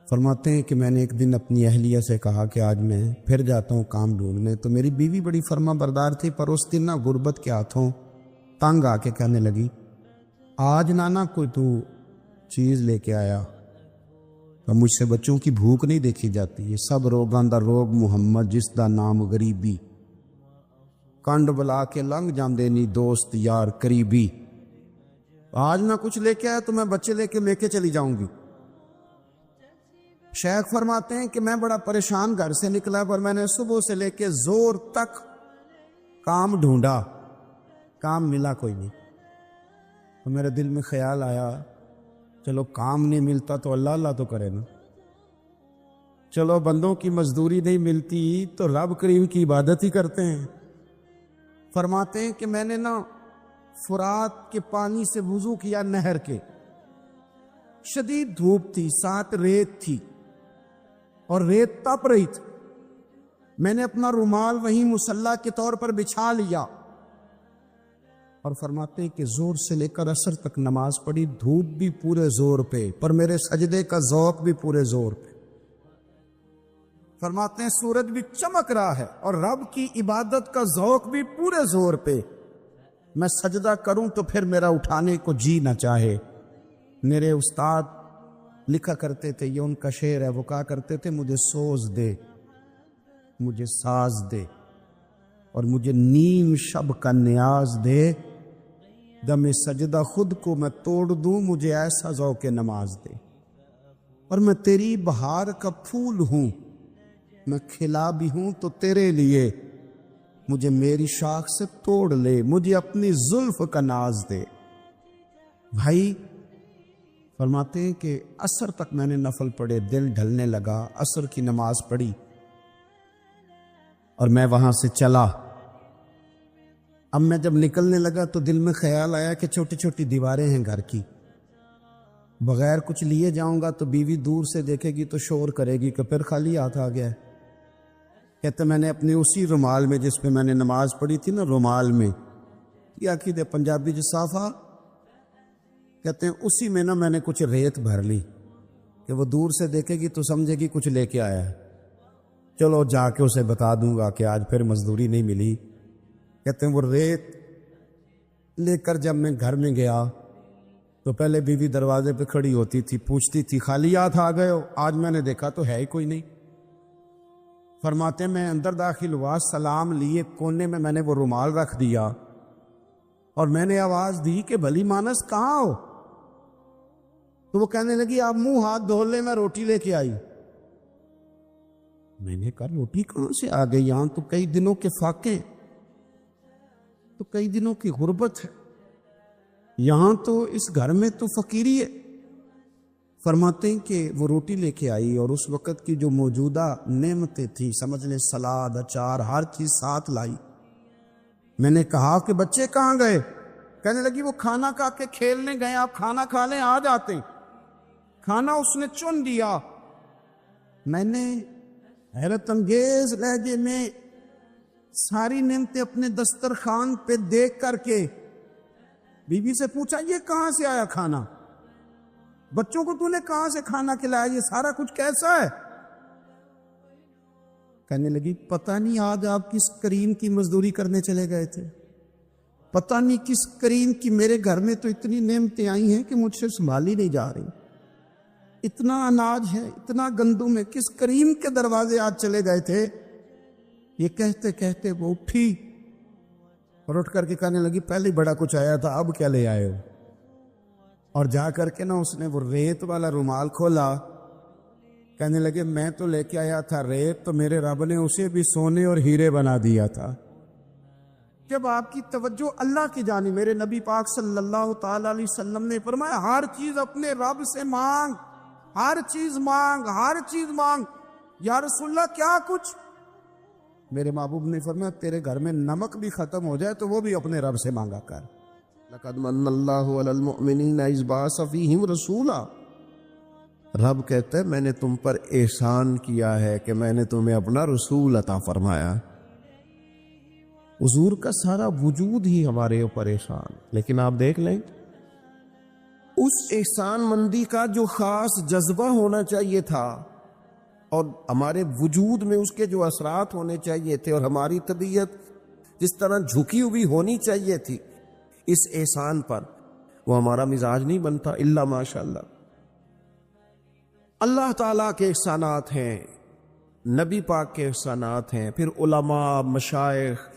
فرماتے ہیں کہ میں نے ایک دن اپنی اہلیہ سے کہا کہ آج میں پھر جاتا ہوں کام ڈھونڈنے، تو میری بیوی بڑی فرما بردار تھی، پر اس دن نہ غربت کے ہاتھوں تنگ آ کے کہنے لگی آج نانا کوئی تو چیز لے کے آیا، تو مجھ سے بچوں کی بھوک نہیں دیکھی جاتی. یہ سب روگاں دا روگ محمد جس دا نام غریبی. کنڈ بلا کے لنگ جاندے نی دوست یار قریبی. آج نہ کچھ لے کے آیا تو میں بچے لے کے چلی جاؤں گی. شیخ فرماتے ہیں کہ میں بڑا پریشان گھر سے نکلا، پر میں نے صبح سے لے کے زور تک کام ڈھونڈا، کام ملا کوئی نہیں. تو میرے دل میں خیال آیا چلو کام نہیں ملتا تو اللہ اللہ تو کرے نا. چلو بندوں کی مزدوری نہیں ملتی تو رب کریم کی عبادت ہی کرتے ہیں. فرماتے ہیں کہ میں نے نا فرات کے پانی سے وضو کیا نہر کے. شدید دھوپ تھی، ساتھ ریت تھی اور ریت تپ رہی تھی. میں نے اپنا رومال وہیں مصلی کے طور پر بچھا لیا اور فرماتے ہیں کہ زور سے لے کر عصر تک نماز پڑھی. دھوپ بھی پورے زور پہ، پر میرے سجدے کا ذوق بھی پورے زور پہ. فرماتے ہیں سورج بھی چمک رہا ہے اور رب کی عبادت کا ذوق بھی پورے زور پہ. میں سجدہ کروں تو پھر میرا اٹھانے کو جی نہ چاہے. میرے استاد لکھا کرتے تھے، یہ ان کا شعر ہے، وہ کہا کرتے تھے مجھے سوز دے، مجھے ساز دے اور مجھے نیم شب کا نیاز دے. دم سجدہ خود کو میں توڑ دوں، مجھے ایسا ذوق نماز دے. اور میں تیری بہار کا پھول ہوں، میں کھلا بھی ہوں تو تیرے لیے. مجھے میری شاخ سے توڑ لے، مجھے اپنی زلف کا ناز دے. بھائی فرماتے ہیں کہ عصر تک میں نے نفل پڑھے، دل ڈھلنے لگا. عصر کی نماز پڑھی اور میں وہاں سے چلا. اب میں جب نکلنے لگا تو دل میں خیال آیا کہ چھوٹی چھوٹی دیواریں ہیں گھر کی، بغیر کچھ لیے جاؤں گا تو بیوی دور سے دیکھے گی تو شور کرے گی کہ پھر خالی ہاتھ آ گیا ہے. کہتے میں نے اپنے اسی رومال میں جس پہ میں نے نماز پڑھی تھی نا، رومال میں کیا کہ پنجابی جسافہ کہتے ہیں، اسی میں نا میں نے کچھ ریت بھر لی کہ وہ دور سے دیکھے گی تو سمجھے گی کچھ لے کے آیا ہے. چلو جا کے اسے بتا دوں گا کہ آج پھر مزدوری نہیں ملی. کہتے ہیں وہ ریت لے کر جب میں گھر میں گیا تو پہلے بیوی دروازے پہ کھڑی ہوتی تھی، پوچھتی تھی خالی ہاتھ آ گئے ہو؟ آج میں نے دیکھا تو ہے ہی کوئی نہیں. فرماتے میں اندر داخل ہوا، سلام لیے، کونے میں نے وہ رومال رکھ دیا اور میں نے آواز دی کہ بھلی مانس کہاں ہو؟ تو وہ کہنے لگی آپ منہ ہاتھ دھو لیں، میں روٹی لے کے آئی. میں نے کہا روٹی کہاں سے آ گئی؟ یہاں تو کئی دنوں کے فاقے، تو کئی دنوں کی غربت ہے، یہاں تو اس گھر میں تو فقیری ہے. فرماتے ہیں کہ وہ روٹی لے کے آئی اور اس وقت کی جو موجودہ نعمتیں تھیں، سمجھ لیں سلاد، اچار، ہر چیز ساتھ لائی. میں نے کہا کہ بچے کہاں گئے؟ کہنے لگی وہ کھانا کھا کے کھیلنے گئے، آپ کھانا کھا لیں آ جاتے. کھانا اس نے چن دیا. میں نے حیرت انگیز لہجے میں ساری نعمتیں اپنے دسترخوان پہ دیکھ کر کے بیوی سے پوچھا یہ کہاں سے آیا کھانا؟ بچوں کو تو نے کہاں سے کھانا کھلایا؟ یہ سارا کچھ کیسا ہے؟ کہنے لگی پتہ نہیں آج آپ کس کریم کی مزدوری کرنے چلے گئے تھے، پتہ نہیں کس کریم کی. میرے گھر میں تو اتنی نعمتیں آئی ہیں کہ مجھ سے سنبھالی نہیں جا رہی. اتنا اناج ہے، اتنا گندم ہے، کس کریم کے دروازے آج چلے گئے تھے؟ یہ کہتے کہتے وہ اٹھی اور اٹھ کر کے کہنے لگی پہلے ہی بڑا کچھ آیا تھا، اب کیا لے آئے ہو؟ اور جا کر کے نا اس نے وہ ریت والا رومال کھولا. کہنے لگے میں تو لے کے آیا تھا ریت، تو میرے رب نے اسے بھی سونے اور ہیرے بنا دیا تھا. جب آپ کی توجہ اللہ کی جانب، میرے نبی پاک صلی اللہ تعالی علیہ وسلم نے فرمایا ہر چیز اپنے رب سے مانگ، ہر چیز مانگ، ہر چیز مانگ. یا رسول اللہ کیا کچھ؟ میرے محبوب نے فرمایا تیرے گھر میں نمک بھی ختم ہو جائے تو وہ بھی اپنے رب سے مانگا کر. لقد من اللہ علی المؤمنین اذ بعث فیہم رسولا. رب کہتا ہے میں نے تم پر احسان کیا ہے کہ میں نے تمہیں اپنا رسول عطا فرمایا. حضور کا سارا وجود ہی ہمارے اوپر احسان. لیکن آپ دیکھ لیں اس احسان مندی کا جو خاص جذبہ ہونا چاہیے تھا اور ہمارے وجود میں اس کے جو اثرات ہونے چاہیے تھے اور ہماری طبیعت جس طرح جھکی ہوئی ہونی چاہیے تھی اس احسان پر، وہ ہمارا مزاج نہیں بنتا الا ماشاء اللہ. اللہ تعالیٰ کے احسانات ہیں، نبی پاک کے احسانات ہیں، پھر علماء، مشائخ،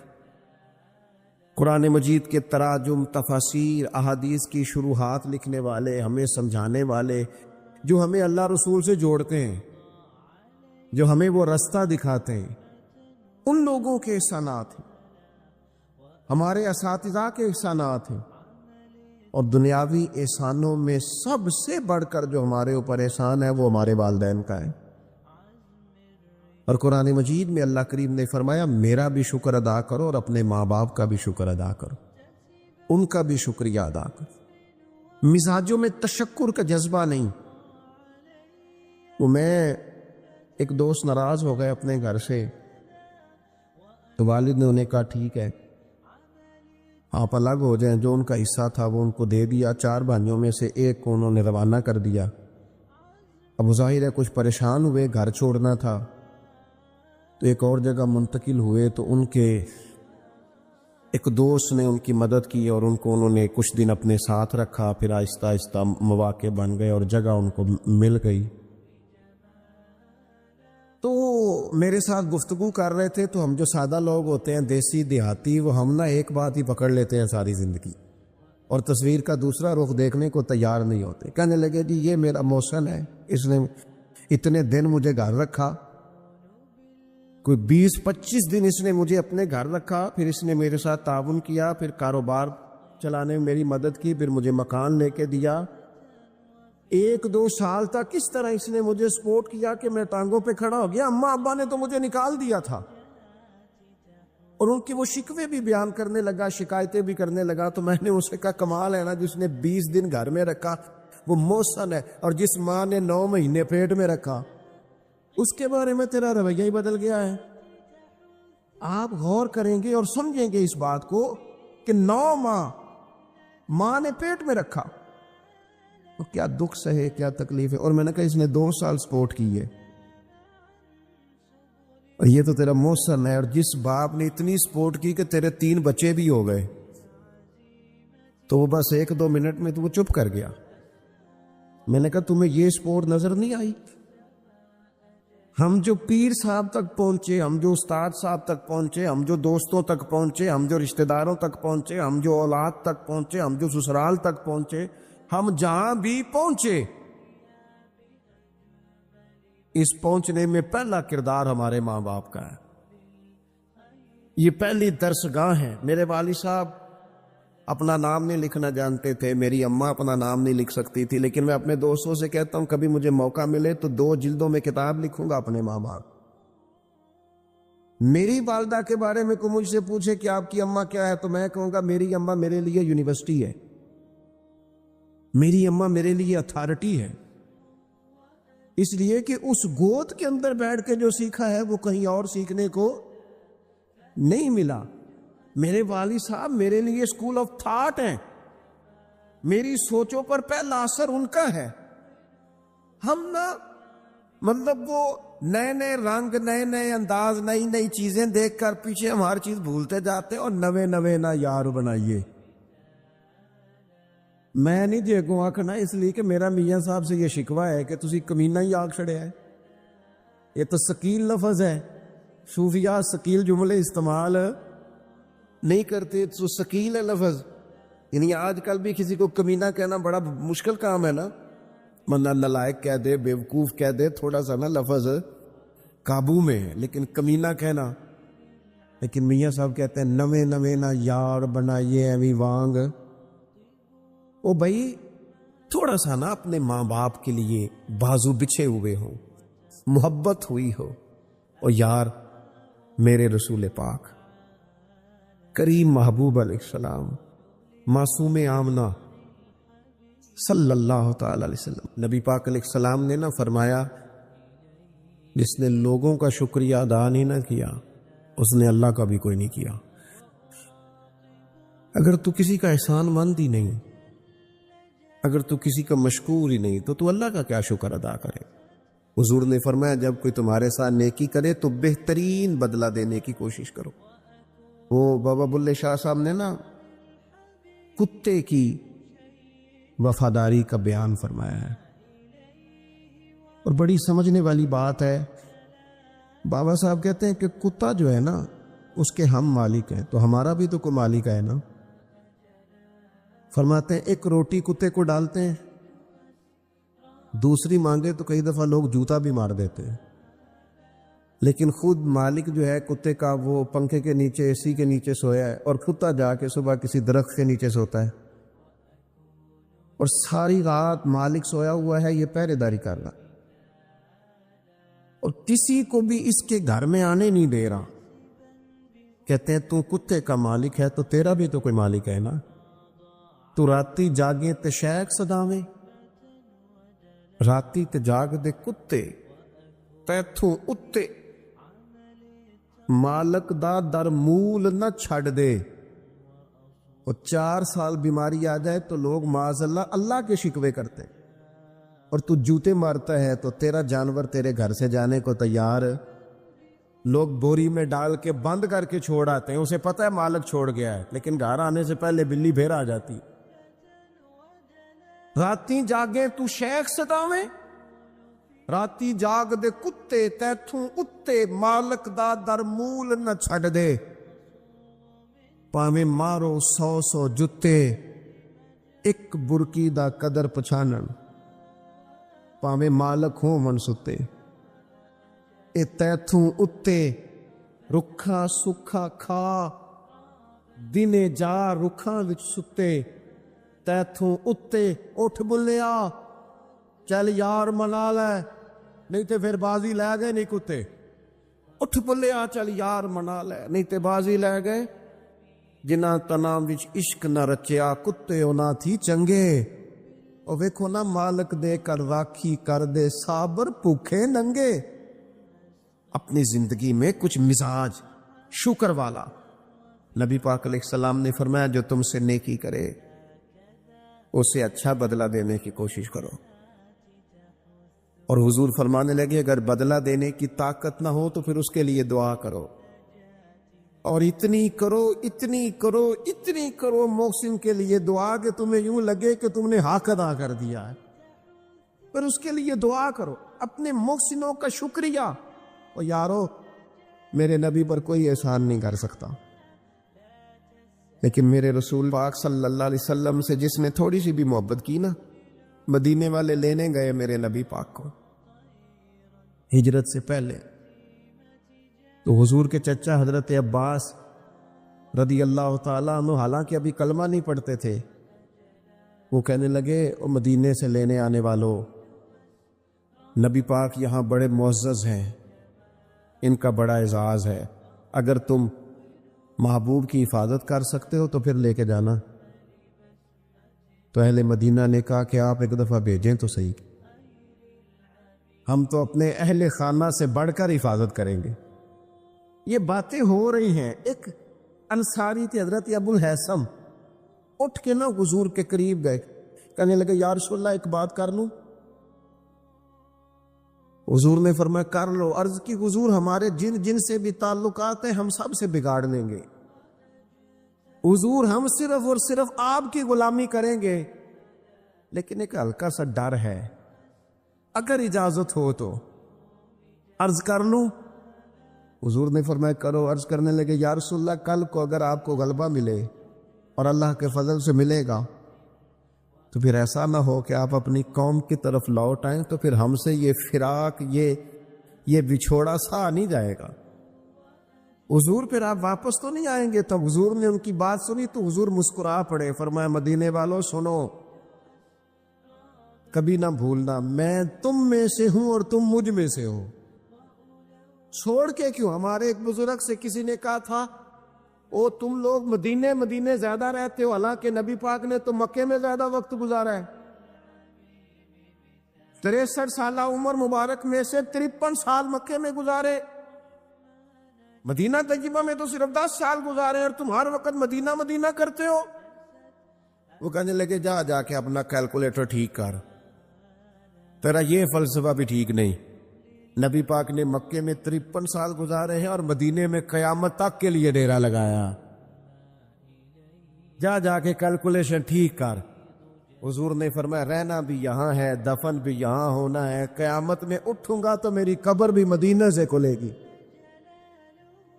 قرآن مجید کے تراجم، تفاسیر، احادیث کی شروحات لکھنے والے، ہمیں سمجھانے والے، جو ہمیں اللہ رسول سے جوڑتے ہیں، جو ہمیں وہ رستہ دکھاتے ہیں، ان لوگوں کے احسانات ہیں، ہمارے اساتذہ کے احسانات ہیں۔ اور دنیاوی احسانوں میں سب سے بڑھ کر جو ہمارے اوپر احسان ہے وہ ہمارے والدین کا ہے۔ اور قرآن مجید میں اللہ کریم نے فرمایا میرا بھی شکر ادا کرو اور اپنے ماں باپ کا بھی شکر ادا کرو، ان کا بھی شکریہ ادا کرو۔ مزاجوں میں تشکر کا جذبہ نہیں۔ وہ میں ایک دوست ناراض ہو گئے اپنے گھر سے، تو والد نے انہیں کہا ٹھیک ہے آپ الگ ہو جائیں، جو ان کا حصہ تھا وہ ان کو دے دیا۔ 4 بھائیوں میں سے ایک کو انہوں نے روانہ کر دیا۔ اب ظاہر ہے کچھ پریشان ہوئے، گھر چھوڑنا تھا تو ایک اور جگہ منتقل ہوئے، تو ان کے ایک دوست نے ان کی مدد کی اور ان کو انہوں نے کچھ دن اپنے ساتھ رکھا، پھر آہستہ آہستہ مواقع بن گئے اور جگہ ان کو مل گئی۔ تو میرے ساتھ گفتگو کر رہے تھے، تو ہم جو سادہ لوگ ہوتے ہیں، دیسی دیہاتی، وہ ہم نہ ایک بات ہی پکڑ لیتے ہیں ساری زندگی، اور تصویر کا دوسرا رخ دیکھنے کو تیار نہیں ہوتے۔ کہنے لگے جی یہ میرا محسن ہے، اس نے اتنے دن مجھے گھر رکھا، کوئی 20-25 دن اس نے مجھے اپنے گھر رکھا، پھر اس نے میرے ساتھ تعاون کیا، پھر کاروبار چلانے میں میری مدد کی، پھر مجھے مکان لے کے دیا۔ 1-2 سال تک کس طرح اس نے مجھے سپورٹ کیا کہ میں ٹانگوں پہ کھڑا ہو گیا۔ اماں ابا نے تو مجھے نکال دیا تھا، اور ان کے وہ شکوے بھی بیان کرنے لگا، شکایتیں بھی کرنے لگا۔ تو میں نے اسے کہا کمال ہے نا، جس نے 20 دن گھر میں رکھا وہ محسن ہے، اور جس ماں نے 9 مہینے پیٹ میں رکھا اس کے بارے میں تیرا رویہ ہی بدل گیا ہے۔ آپ غور کریں گے اور سمجھیں گے اس بات کو کہ 9 ماں نے پیٹ میں رکھا، تو کیا دکھ سہے، کیا تکلیف ہے۔ اور میں نے کہا اس نے 2 سال سپورٹ کی ہے، اور یہ تو تیرا محسن ہے۔ اور جس باپ نے اتنی سپورٹ کی کہ تیرے 3 بچے بھی ہو گئے، تو وہ بس 1-2 منٹ میں تو وہ چپ کر گیا۔ میں نے کہا تمہیں یہ سپورٹ نظر نہیں آئی؟ ہم جو پیر صاحب تک پہنچے، ہم جو استاد صاحب تک پہنچے، ہم جو دوستوں تک پہنچے، ہم جو رشتہ داروں تک پہنچے، ہم جو اولاد تک پہنچے، ہم جو سسرال تک پہنچے، ہم جہاں بھی پہنچے، اس پہنچنے میں پہلا کردار ہمارے ماں باپ کا ہے۔ یہ پہلی درسگاہ ہے۔ میرے والد صاحب اپنا نام نہیں لکھنا جانتے تھے، میری اماں اپنا نام نہیں لکھ سکتی تھی، لیکن میں اپنے دوستوں سے کہتا ہوں کبھی مجھے موقع ملے تو 2 جلدوں میں کتاب لکھوں گا اپنے ماں باپ۔ میری والدہ کے بارے میں کوئی مجھ سے پوچھے کہ آپ کی اماں کیا ہے، تو میں کہوں گا میری اماں میرے لیے یونیورسٹی ہے، میری اماں میرے لیے اتھارٹی ہے، اس لیے کہ اس گود کے اندر بیٹھ کے جو سیکھا ہے وہ کہیں اور سیکھنے کو نہیں ملا۔ میرے والد صاحب میرے لیے اسکول آف تھاٹ ہیں، میری سوچوں پر پہلا اثر ان کا ہے۔ ہم نا مطلب وہ نئے نئے رنگ، نئے نئے انداز، نئی نئی چیزیں دیکھ کر پیچھے ہم ہر چیز بھولتے جاتے، اور نوے نہ یار بنائیے۔ میں نہیں جی اگوں آکھنا، اس لیے کہ میرا میاں صاحب سے یہ شکوہ ہے کہ تسی کمینہ ہی آگ چھڑیا ہے۔ یہ تو ثقیل لفظ ہے، صوفیاء ثقیل جملے استعمال نہیں کرتے، تو ثقیل ہے لفظ۔ یعنی آج کل بھی کسی کو کمینہ کہنا بڑا مشکل کام ہے نا، منہ نالائق کہہ دے، بیوقوف کہہ دے، تھوڑا سا نا لفظ قابو میں ہے، لیکن کمینہ کہنا، لیکن میاں صاحب کہتے ہیں نوے نہ یار بنائیے ایویں وانگ۔ او بھائی تھوڑا سا نا اپنے ماں باپ کے لیے بازو بچھے ہوئے ہوں، محبت ہوئی ہو۔ اور یار میرے رسول پاک کریم محبوب علیہ السلام، معصوم آمنہ صلی اللہ تعالی علیہ وسلم، نبی پاک علیہ السلام نے نا فرمایا جس نے لوگوں کا شکریہ ادا نہیں نہ کیا اس نے اللہ کا بھی کوئی نہیں کیا۔ اگر تو کسی کا احسان مند ہی نہیں، اگر تو کسی کا مشکور ہی نہیں، تو اللہ کا کیا شکر ادا کرے؟ حضور نے فرمایا جب کوئی تمہارے ساتھ نیکی کرے تو بہترین بدلہ دینے کی کوشش کرو۔ وہ بابا بلے شاہ صاحب نے نا کتے کی وفاداری کا بیان فرمایا ہے اور بڑی سمجھنے والی بات ہے، بابا صاحب کہتے ہیں کہ کتا جو ہے نا اس کے ہم مالک ہیں، تو ہمارا بھی تو کوئی مالک ہے نا۔ فرماتے ہیں ایک روٹی کتے کو ڈالتے ہیں، دوسری مانگے تو کئی دفعہ لوگ جوتا بھی مار دیتے ہیں، لیکن خود مالک جو ہے کتے کا وہ پنکھے کے نیچے اے سی کے نیچے سویا ہے، اور کتا جا کے صبح کسی درخت کے نیچے سوتا ہے، اور ساری رات مالک سویا ہوا ہے، یہ پہرے داری کر رہا، اور کسی کو بھی اس کے گھر میں آنے نہیں دے رہا۔ کہتے ہیں تو کتے کا مالک ہے تو تیرا بھی تو کوئی مالک ہے نا، تو راتی جاگے تے شیخ صداویں، راتی تے جاگ دے کتے تیتھوں اتے، مالک دا در مول نہ چھڑ دے۔ اور 4 سال بیماری آ جائے تو لوگ معاذ اللہ کے شکوے کرتے، اور تو جوتے مارتا ہے تو تیرا جانور تیرے گھر سے جانے کو تیار، لوگ بوری میں ڈال کے بند کر کے چھوڑ آتے ہیں، اسے پتہ ہے مالک چھوڑ گیا ہے، لیکن گھر آنے سے پہلے بلی پھر آ جاتی۔ راتی جاگیں تو شیخ ستاویں، راتی جاگ دے کتے تیتھوں اتے، مالک دا در مول نہ چھڑ دے۔ پاویں مارو 100 جتے، ایک برکی دا قدر پچھانن، پاویں مالک ہوں من ستے۔ اے تیتھوں اتے رکھا سکھا کھا، دنے جا رکھاں وچ ستے، تیتھوں اتے اٹھ بلیا، چل یار منا لے، نہیں تے پھر بازی لے گئے نہیں کتے، اٹھ بلیا چل یار منا لے، نہیں تے بازی لے گئے۔ جنہاں تناں وچ عشق نہ رچیا، کتے ہونا تھی چنگے، اور ویکھو نا مالک دے کر راکھی کر دے صابر بھوکے ننگے۔ اپنی زندگی میں کچھ مزاج شکر والا۔ نبی پاک علیہ السلام نے فرمایا جو تم سے نیکی کرے اسے اچھا بدلہ دینے کی کوشش کرو، اور حضور فرمانے لگے اگر بدلہ دینے کی طاقت نہ ہو تو پھر اس کے لیے دعا کرو، اور اتنی کرو اتنی کرو اتنی کرو محسن کے لیے دعا کہ تمہیں یوں لگے کہ تم نے حق ادا کر دیا ہے، پھر اس کے لیے دعا کرو، اپنے محسنوں کا شکریہ۔ اور یارو میرے نبی پر کوئی احسان نہیں کر سکتا، لیکن میرے رسول پاک صلی اللہ علیہ وسلم سے جس نے تھوڑی سی بھی محبت کی نا، مدینے والے لینے گئے میرے نبی پاک کو ہجرت سے پہلے، تو حضور کے چچا حضرت عباس رضی اللہ تعالیٰ عنہ حالانکہ ابھی کلمہ نہیں پڑھتے تھے، وہ کہنے لگے او مدینے سے لینے آنے والوں، نبی پاک یہاں بڑے معزز ہیں، ان کا بڑا اعزاز ہے، اگر تم محبوب کی حفاظت کر سکتے ہو تو پھر لے کے جانا۔ تو اہل مدینہ نے کہا کہ آپ ایک دفعہ بھیجیں تو صحیح، ہم تو اپنے اہل خانہ سے بڑھ کر حفاظت کریں گے۔ یہ باتیں ہو رہی ہیں، ایک انصاری تھے حضرت ابو الحیثم، اٹھ کے نا حضور کے قریب گئے، کہنے لگے یا رسول اللہ ایک بات کر لوں؟ حضور نے فرمایا کر لو۔ عرض کی حضور ہمارے جن جن سے بھی تعلقات ہیں ہم سب سے بگاڑ لیں گے، حضور ہم صرف اور صرف آپ کی غلامی کریں گے، لیکن ایک ہلکا سا ڈر ہے، اگر اجازت ہو تو عرض کر لوں؟ حضور نے فرمایا کرو۔ عرض کرنے لگے یا رسول اللہ کل کو اگر آپ کو غلبہ ملے اور اللہ کے فضل سے ملے گا تو پھر ایسا نہ ہو کہ آپ اپنی قوم کی طرف لوٹ آئیں، تو پھر ہم سے یہ فراق یہ بچھوڑا سا نہیں جائے گا، حضور پھر آپ واپس تو نہیں آئیں گے۔ تو حضور نے ان کی بات سنی تو حضور مسکرا پڑے، فرمایا مدینے والوں سنو، کبھی نہ بھولنا میں تم میں سے ہوں اور تم مجھ میں سے ہو، چھوڑ کے کیوں؟ ہمارے ایک بزرگ سے کسی نے کہا تھا او تم لوگ مدینے زیادہ رہتے ہو، حالانکہ نبی پاک نے تو مکے میں زیادہ وقت گزارا ہے، 63 سالہ عمر مبارک میں سے 53 سال مکے میں گزارے، مدینہ طیبہ میں تو صرف 10 سال گزارے، اور تم ہر وقت مدینہ کرتے ہو۔ وہ کہنے لگے جا کے اپنا کیلکولیٹر ٹھیک کر، تیرا یہ فلسفہ بھی ٹھیک نہیں، نبی پاک نے مکے میں 53 سال گزارے ہیں اور مدینے میں قیامت تک کے لیے ڈیرا لگایا، جا کے کیلکولیشن ٹھیک کر۔ حضور نے فرمایا رہنا بھی یہاں ہے، دفن بھی یہاں ہونا ہے، قیامت میں اٹھوں گا تو میری قبر بھی مدینہ سے کھلے گی۔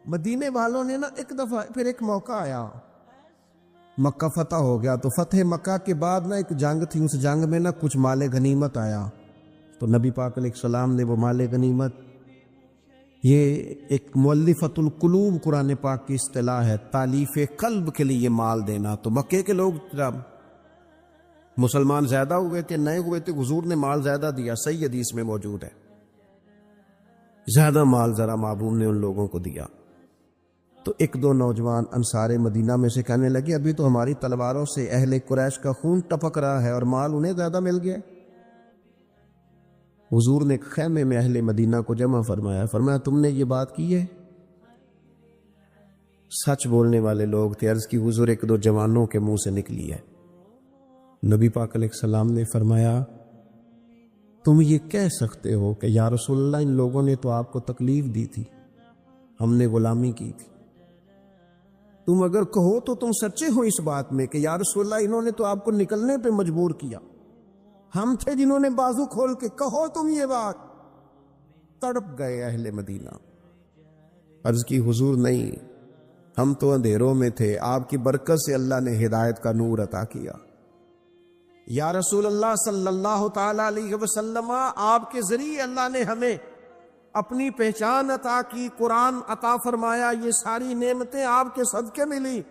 مدینے والوں نے نا ایک دفعہ پھر ایک موقع آیا، مکہ فتح ہو گیا، تو فتح مکہ کے بعد نا ایک جنگ تھی، اس جنگ میں نا کچھ مال غنیمت آیا، تو نبی پاک علیہ السلام نے وہ مال غنیمت، یہ ایک مؤلفۃ القلوب قرآن پاک کی اصطلاح ہے، تالیف قلب کے لیے مال دینا۔ تو مکے کے لوگ مسلمان زیادہ ہوئے تھے، نئے ہوئے تھے، حضور نے مال زیادہ دیا، صحیح حدیث میں موجود ہے، زیادہ مال ذرا محبوب نے ان لوگوں کو دیا۔ تو ایک دو نوجوان انصار مدینہ میں سے کہنے لگے ابھی تو ہماری تلواروں سے اہل قریش کا خون ٹپک رہا ہے اور مال انہیں زیادہ مل گیا۔ حضور نے خیمے میں اہل مدینہ کو جمع فرمایا تم نے یہ بات کی ہے؟ سچ بولنے والے لوگ تھے۔ عرض کی حضور ایک دو جوانوں کے منہ سے نکلی ہے۔ نبی پاک علیہ السلام نے فرمایا تم یہ کہہ سکتے ہو کہ یا رسول اللہ ان لوگوں نے تو آپ کو تکلیف دی تھی، ہم نے غلامی کی تھی، تم اگر کہو تو تم سچے ہو اس بات میں کہ یا رسول اللہ انہوں نے تو آپ کو نکلنے پہ مجبور کیا، ہم تھے جنہوں نے بازو کھول کے، کہو تم یہ بات۔ تڑپ گئے اہل مدینہ۔ عرض کی حضور نہیں، ہم تو اندھیروں میں تھے، آپ کی برکت سے اللہ نے ہدایت کا نور عطا کیا۔ یا رسول اللہ صلی اللہ تعالی علیہ وسلم، آپ کے ذریعے اللہ نے ہمیں اپنی پہچان عطا کی، قرآن عطا فرمایا، یہ ساری نعمتیں آپ کے صدقے ملی۔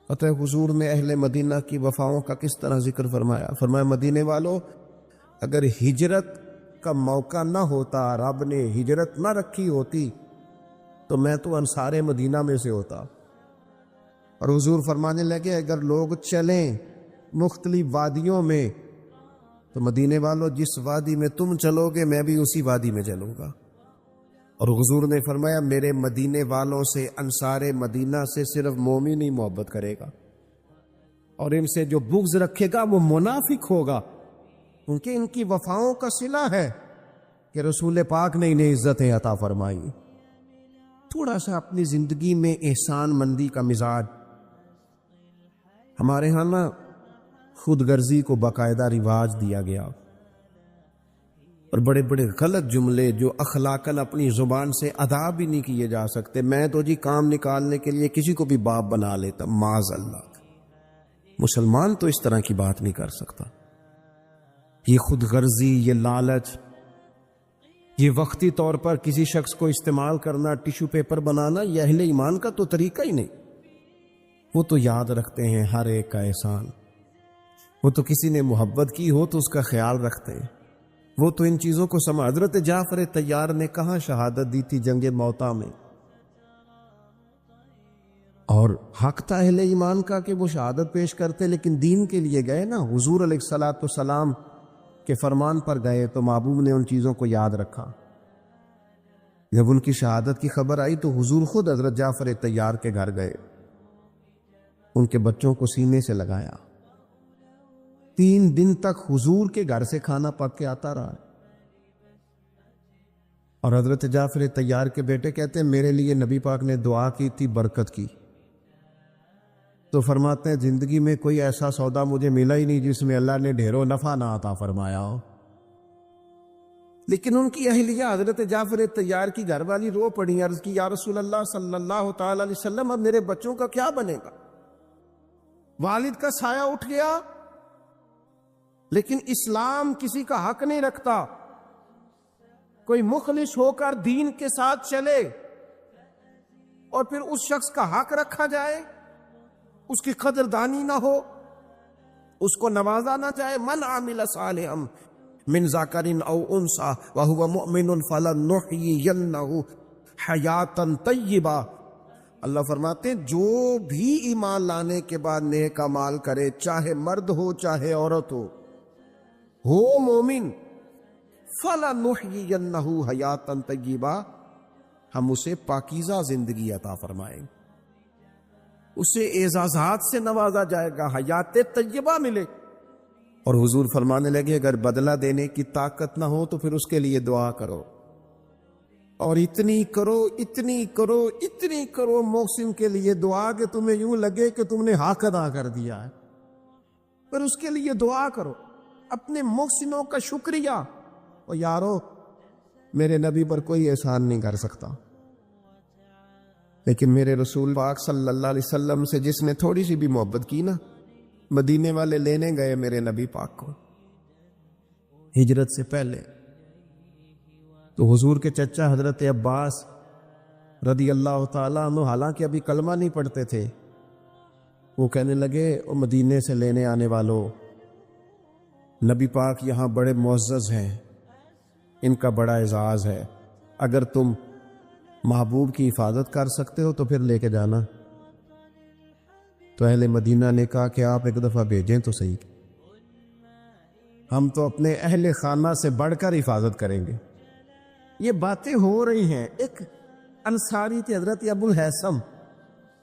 فتح حضور نے اہل مدینہ کی وفاؤں کا کس طرح ذکر فرمایا مدینے والوں اگر ہجرت کا موقع نہ ہوتا، رب نے ہجرت نہ رکھی ہوتی تو میں تو انصار مدینہ میں سے ہوتا۔ اور حضور فرمانے لگے اگر لوگ چلیں مختلف وادیوں میں تو مدینے والوں جس وادی میں تم چلو گے میں بھی اسی وادی میں چلوں گا۔ اور حضور نے فرمایا میرے مدینے والوں سے، انصار مدینہ سے صرف مومن ہی محبت کرے گا، اور ان سے جو بغض رکھے گا وہ منافق ہوگا، کیونکہ ان کی وفاؤں کا صلہ ہے کہ رسول پاک نے انہیں عزتیں عطا فرمائی۔ تھوڑا سا اپنی زندگی میں احسان مندی کا مزاج، ہمارے ہاں نا خود غرضی کو باقاعدہ رواج دیا گیا، اور بڑے بڑے غلط جملے جو اخلاقاً اپنی زبان سے ادا بھی نہیں کیے جا سکتے، میں تو جی کام نکالنے کے لیے کسی کو بھی باپ بنا لیتا، معاذ اللہ۔ مسلمان تو اس طرح کی بات نہیں کر سکتا۔ یہ خود غرضی، یہ لالچ، یہ وقتی طور پر کسی شخص کو استعمال کرنا، ٹیشو پیپر بنانا، یہ اہل ایمان کا تو طریقہ ہی نہیں۔ وہ تو یاد رکھتے ہیں ہر ایک کا احسان، وہ تو کسی نے محبت کی ہو تو اس کا خیال رکھتے ہیں، وہ تو ان چیزوں کو حضرت جعفر طیار نے کہاں شہادت دی تھی جنگ موتا میں، اور حق تھا اہل ایمان کا کہ وہ شہادت پیش کرتے، لیکن دین کے لیے گئے نا، حضور علیہ السلام کے فرمان پر گئے تو محبوب نے ان چیزوں کو یاد رکھا۔ جب ان کی شہادت کی خبر آئی تو حضور خود حضرت جعفر طیار کے گھر گئے، ان کے بچوں کو سینے سے لگایا، 3 دن تک حضور کے گھر سے کھانا پک کے آتا رہا۔ اور حضرت جعفر طیار کے بیٹے کہتے ہیں میرے لیے نبی پاک نے دعا کی تھی برکت کی، تو فرماتے ہیں زندگی میں کوئی ایسا سودا مجھے ملا ہی نہیں جس میں اللہ نے ڈھیروں نفع نہ عطا فرمایا ہو۔ لیکن ان کی اہلیہ حضرت جعفر طیار کی گھر والی رو پڑی، عرض کی یا رسول اللہ صلی اللہ تعالی علیہ وسلم اب میرے بچوں کا کیا بنے گا؟ والد کا سایہ اٹھ گیا، لیکن اسلام کسی کا حق نہیں رکھتا۔ کوئی مخلص ہو کر دین کے ساتھ چلے اور پھر اس شخص کا حق رکھا جائے، اس کی قدردانی نہ ہو، اس کو نوازا نہ جائے۔ من عامل صالحا من ذکر او انثی وهو مؤمن فلنحیینہ حیاتا طیبہ۔ اللہ فرماتے ہیں جو بھی ایمان لانے کے بعد نیک اعمال کرے، چاہے مرد ہو چاہے عورت ہو مومن، فَلَنُحْيِيَنَّهُ حَيَاتًا طَيِّبَةً، ہم اسے پاکیزہ زندگی عطا فرمائیں، اسے اعزازات سے نوازا جائے گا، حیات طیبہ ملے۔ اور حضور فرمانے لگے اگر بدلہ دینے کی طاقت نہ ہو تو پھر اس کے لیے دعا کرو، اور اتنی کرو اتنی کرو اتنی کرو محسن کے لیے دعا کہ تمہیں یوں لگے کہ تم نے حق ادا کر دیا ہے۔ پھر اس کے لیے دعا کرو، اپنے محسنوں کا شکریہ۔ اور یارو، میرے نبی پر کوئی احسان نہیں کر سکتا، لیکن میرے رسول پاک صلی اللہ علیہ وسلم سے جس نے تھوڑی سی بھی محبت کی نا، مدینے والے لینے گئے میرے نبی پاک کو ہجرت سے پہلے، تو حضور کے چچا حضرت عباس رضی اللہ تعالیٰ عنہ حالانکہ ابھی کلمہ نہیں پڑھتے تھے، وہ کہنے لگے او مدینے سے لینے آنے والوں، نبی پاک یہاں بڑے معزز ہیں، ان کا بڑا اعزاز ہے، اگر تم محبوب کی حفاظت کر سکتے ہو تو پھر لے کے جانا۔ تو اہل مدینہ نے کہا کہ آپ ایک دفعہ بھیجیں تو صحیح، ہم تو اپنے اہل خانہ سے بڑھ کر حفاظت کریں گے۔ یہ باتیں ہو رہی ہیں، ایک انصاری تھے حضرت ابو الحیثم،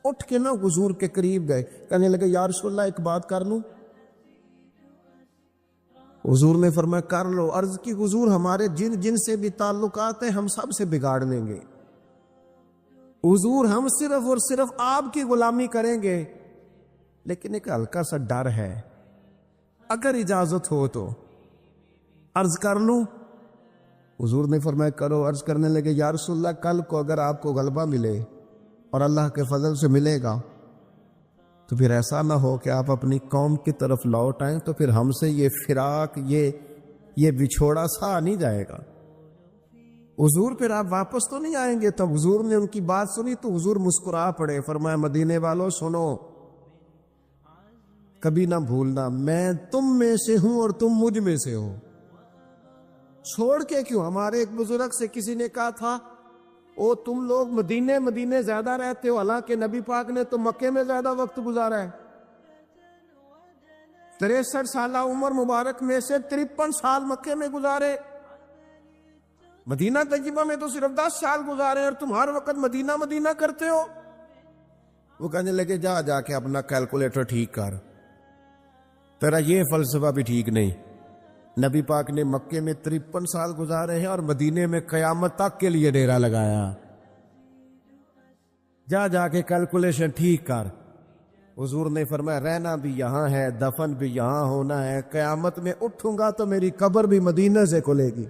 اٹھ کے نا حضور کے قریب گئے، کہنے لگے یا رسول اللہ ایک بات کر لوں؟ حضور نے فرمایا کر لو۔ عرض کی حضور ہمارے جن سے بھی تعلقات ہیں ہم سب سے بگاڑ لیں گے، حضور ہم صرف اور صرف آپ کی غلامی کریں گے، لیکن ایک ہلکا سا ڈر ہے، اگر اجازت ہو تو عرض کر لوں؟ حضور نے فرمایا کرو۔ عرض کرنے لگے یا رسول اللہ کل کو اگر آپ کو غلبہ ملے اور اللہ کے فضل سے ملے گا تو پھر ایسا نہ ہو کہ آپ اپنی قوم کی طرف لوٹ آئیں، تو پھر ہم سے یہ فراق، یہ بچھوڑا سا نہیں جائے گا، حضور پھر آپ واپس تو نہیں آئیں گے۔ تب حضور نے ان کی بات سنی تو حضور مسکرا پڑے، فرمایا مدینے والوں سنو، کبھی نہ بھولنا میں تم میں سے ہوں اور تم مجھ میں سے ہو، چھوڑ کے کیوں؟ ہمارے ایک بزرگ سے کسی نے کہا تھا او تم لوگ مدینے زیادہ رہتے ہو، حالانکہ نبی پاک نے تو مکے میں زیادہ وقت گزارا ہے، 63 سالہ عمر مبارک میں سے 53 سال مکے میں گزارے، مدینہ طیبہ میں تو صرف 10 سال گزارے اور تم ہر وقت مدینہ کرتے ہو۔ وہ کہنے لگے جا کے اپنا کیلکولیٹر ٹھیک کر، تیرا یہ فلسفہ بھی ٹھیک نہیں، نبی پاک نے مکے میں 53 سال گزارے ہیں اور مدینے میں قیامت تک کے لیے ڈیرا لگایا، جا کے کیلکولیشن ٹھیک کر۔ حضور نے فرمایا رہنا بھی یہاں ہے، دفن بھی یہاں ہونا ہے، قیامت میں اٹھوں گا تو میری قبر بھی مدینہ سے کھلے گی۔